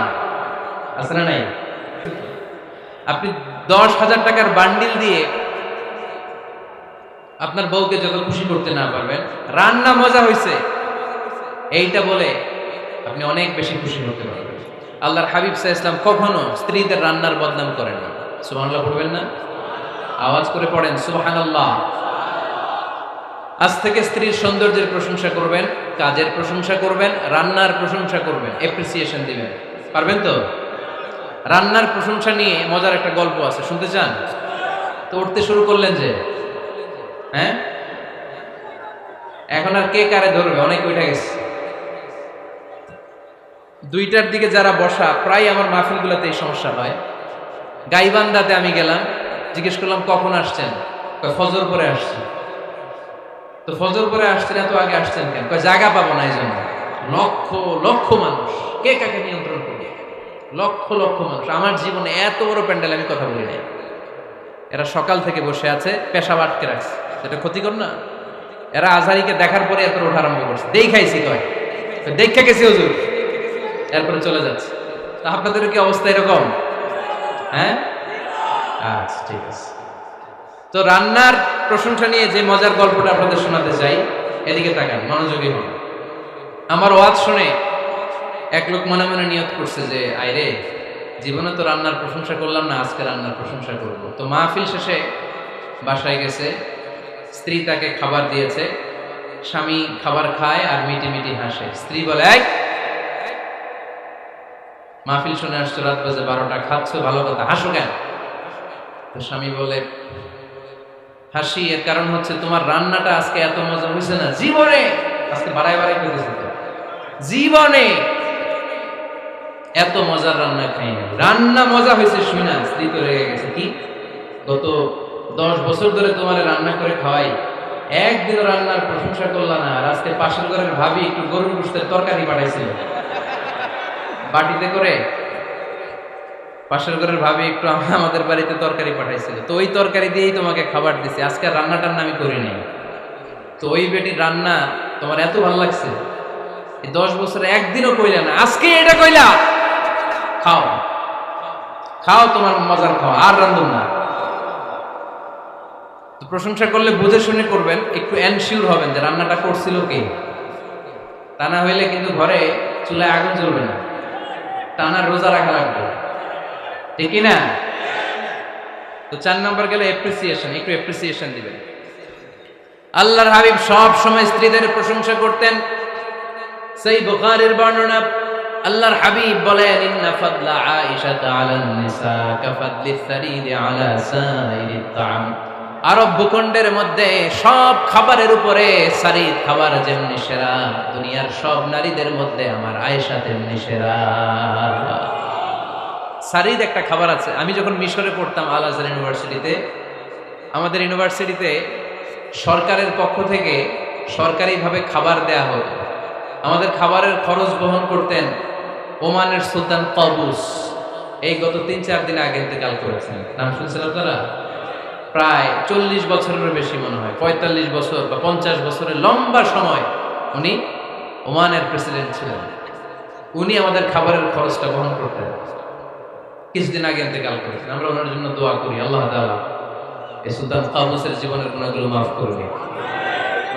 Speaker 1: আছে না নাই? আপনি 10,000 টাকার বান্ডিল দিয়ে আপনার বউকে যত খুশি করতে না পারবেন, রান্না মজা হয়েছে এইটা বলে আপনি অনেক বেশি খুশি হতে পারবেন। আল্লাহর হাবিব সাল্লাল্লাহু আলাইহি ওয়াসাল্লাম কখনো স্ত্রীদের রান্নার বদনাম করেন না। সুবহানাল্লাহ পড়বেন না? আওয়াজ করে পড়েন সুবহানাল্লাহ। আজ থেকে স্ত্রীর সৌন্দর্যের প্রশংসা করবেন, কাজের প্রশংসা করবেন, রান্নার প্রশংসা করবেন, এপ্রিসিয়েশন দিবেন। পারবেন তো? রান্নার প্রশংসা নিয়ে মজার একটা গল্প আছে, শুনতে চান? তো উঠতে শুরু করলেন যে, হ্যাঁ, এখন আর কে কারে ধরবে, অনেক উঠে গেছে। 2টার দিকে যারা বসা, প্রায় আমার মাহফিলগুলোতে এই সমস্যা হয়। গাইবান্ধাতে আমি গেলাম, জিজ্ঞেস করলাম কখন আসছেন, ফজর পরে আসছি। তো ফজর পরে আসছেন, এত আগে আসছেন কেন? কয় জায়গা পাবো না এই জন্য। লক্ষ লক্ষ মানুষ, কে কাকে নিয়ন্ত্রণ করবে? লক্ষ লক্ষ মানুষ। আমার জীবনে এত বড় প্যান্ডেল আমি কথা বলি নাই। এরা সকাল থেকে বসে আছে, পেশাব আটকে রাখছে, সেটা ক্ষতিকর না? এরা আজহারিকে দেখার পরে এত ওঠা আরম্ভ করছে, দেখাইছি কয়, দেখা গেছি হুজুর, এরপরে চলে যাচ্ছে। তা আপনাদের কি অবস্থা এরকম? হ্যাঁ, আচ্ছা ঠিক আছে। তো রান্নার প্রশংসা নিয়ে যে মজার গল্পটা আপনাদের শোনাতে চাই, এদিকে তাকান, মনোযোগী হন। আমার ওয়াজ শুনে এক লোক মনে মনে নিয়ত করছে যে আইরে, জীবনে তো রান্নার প্রশংসা করলাম না, আজকে রান্নার প্রশংসা করব। তো মাহফিল শেষে বাসায় গেছে, স্ত্রী তাকে খাবার দিয়েছে, স্বামী খাবার খায় আর মিটি মিটি হাসে। স্ত্রী বলে, এই মাহফিল শুনে আসছো, রাত বাজে 12টা, খাচ্ছ ভালো কথা, হাসো কেন? তো স্বামী বলে, হাসি এর কারণ হচ্ছে তোমার রান্নাটা আজকে এত মজা হয়েছে না জীবনে, আজকে বাড়াই বাড়াই করেছে, জীবনে এত মজার রান্না খাই না। রান্না মজা হয়েছে শুনে না স্ত্রী তো রেগে গেছে, কি গত 10 বছর ধরে তোমার রান্না করে খাওয়াই, একদিনও রান্নার প্রশংসা করলা না, আর আজকে পাশের ঘরের ভাবি একটু গরুর গোশতের তরকারি পাঠাইছিল বাটিতে করে, পাশের ঘরের ভাবি একটু আমাদের বাড়িতে তরকারি পাঠাইছিল, তো ওই তরকারি দিয়েই তোমাকে খাবার দিছি, আজকে রান্নাটার নামই করি নাই। তো ওই বেটির রান্না তোমার এত ভালো লাগছে, এই 10 বছরে একদিনও কইলা না, আজকে এটা কইলা, খাও খাও, তোমার মজার খাও, আর রান্ধুন না। তো প্রশংসা করলে বুঝে শুনে করবেন, একটু এনশিওর হবেন যে রান্নাটা করছিল কে। তা না হইলে কিন্তু ঘরে চুলায় আগুন জ্বলবে না, টানা রোজা রাখা লাগবে, ঠিক না? তো 4 নম্বর গেলে এপ্রিসিয়েশন, একটু এপ্রিসিয়েশন দিবেন। আল্লাহর হাবিব সব সময় স্ত্রীদের প্রশংসা করতেন। সেই বুখারীর বর্ণনা, আল্লাহর হাবিব বলেন, ইন্না ফাদলা আয়েশা আলান নিসা কাফাদলিস সারিদ আলা সাইরিত তাআম। আরব ভূখণ্ডের মধ্যে সব খাবারের উপরে সারিদ খাবার যেমনি সেরা, দুনিয়ার সব নারীদের মধ্যে আমার আয়েশা তেমনি সেরা। সারিদ একটা খাবার আছে। আমি যখন মিশরে পড়তাম আল আজহার ইউনিভার্সিটিতে, আমাদের ইউনিভার্সিটিতে সরকারের পক্ষ থেকে সরকারিভাবে খাবার দেয়া হতো। আমাদের খাবারের খরচ বহন করতেন ওমানের সুলতান কাবুস। এই গত 3-4 দিন আগে ইন্তেকাল করেছেন, নাম শুনছেন আপনারা? প্রায় 40 বছরের বেশি মনে হয়, 45 বছর বা 50 বছরের লম্বা সময় উনি ওমানের প্রেসিডেন্ট ছিলেন। উনি আমাদের খাবারের খরচটা বহন করতেন। কিছুদিন আগে ইন্তেকাল করেছেন। আমরা ওনার জন্য দোয়া করি, আল্লাহ তাআলা এই সুলতান কাবুসের জীবনের গুনাহগুলো মাফ করবে,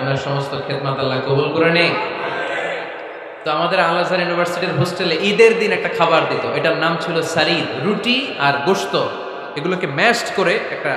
Speaker 1: ওনার সমস্ত খেদমত আল্লাহ কবুল করে নেই। তো আমাদের আল আজহার ইউনিভার্সিটির হোস্টেলে ঈদের দিন একটা খাবার দিত, এটার নাম ছিল সারিদ, রুটি আর গোশত, এগুলোকে ম্যাশড করে একটা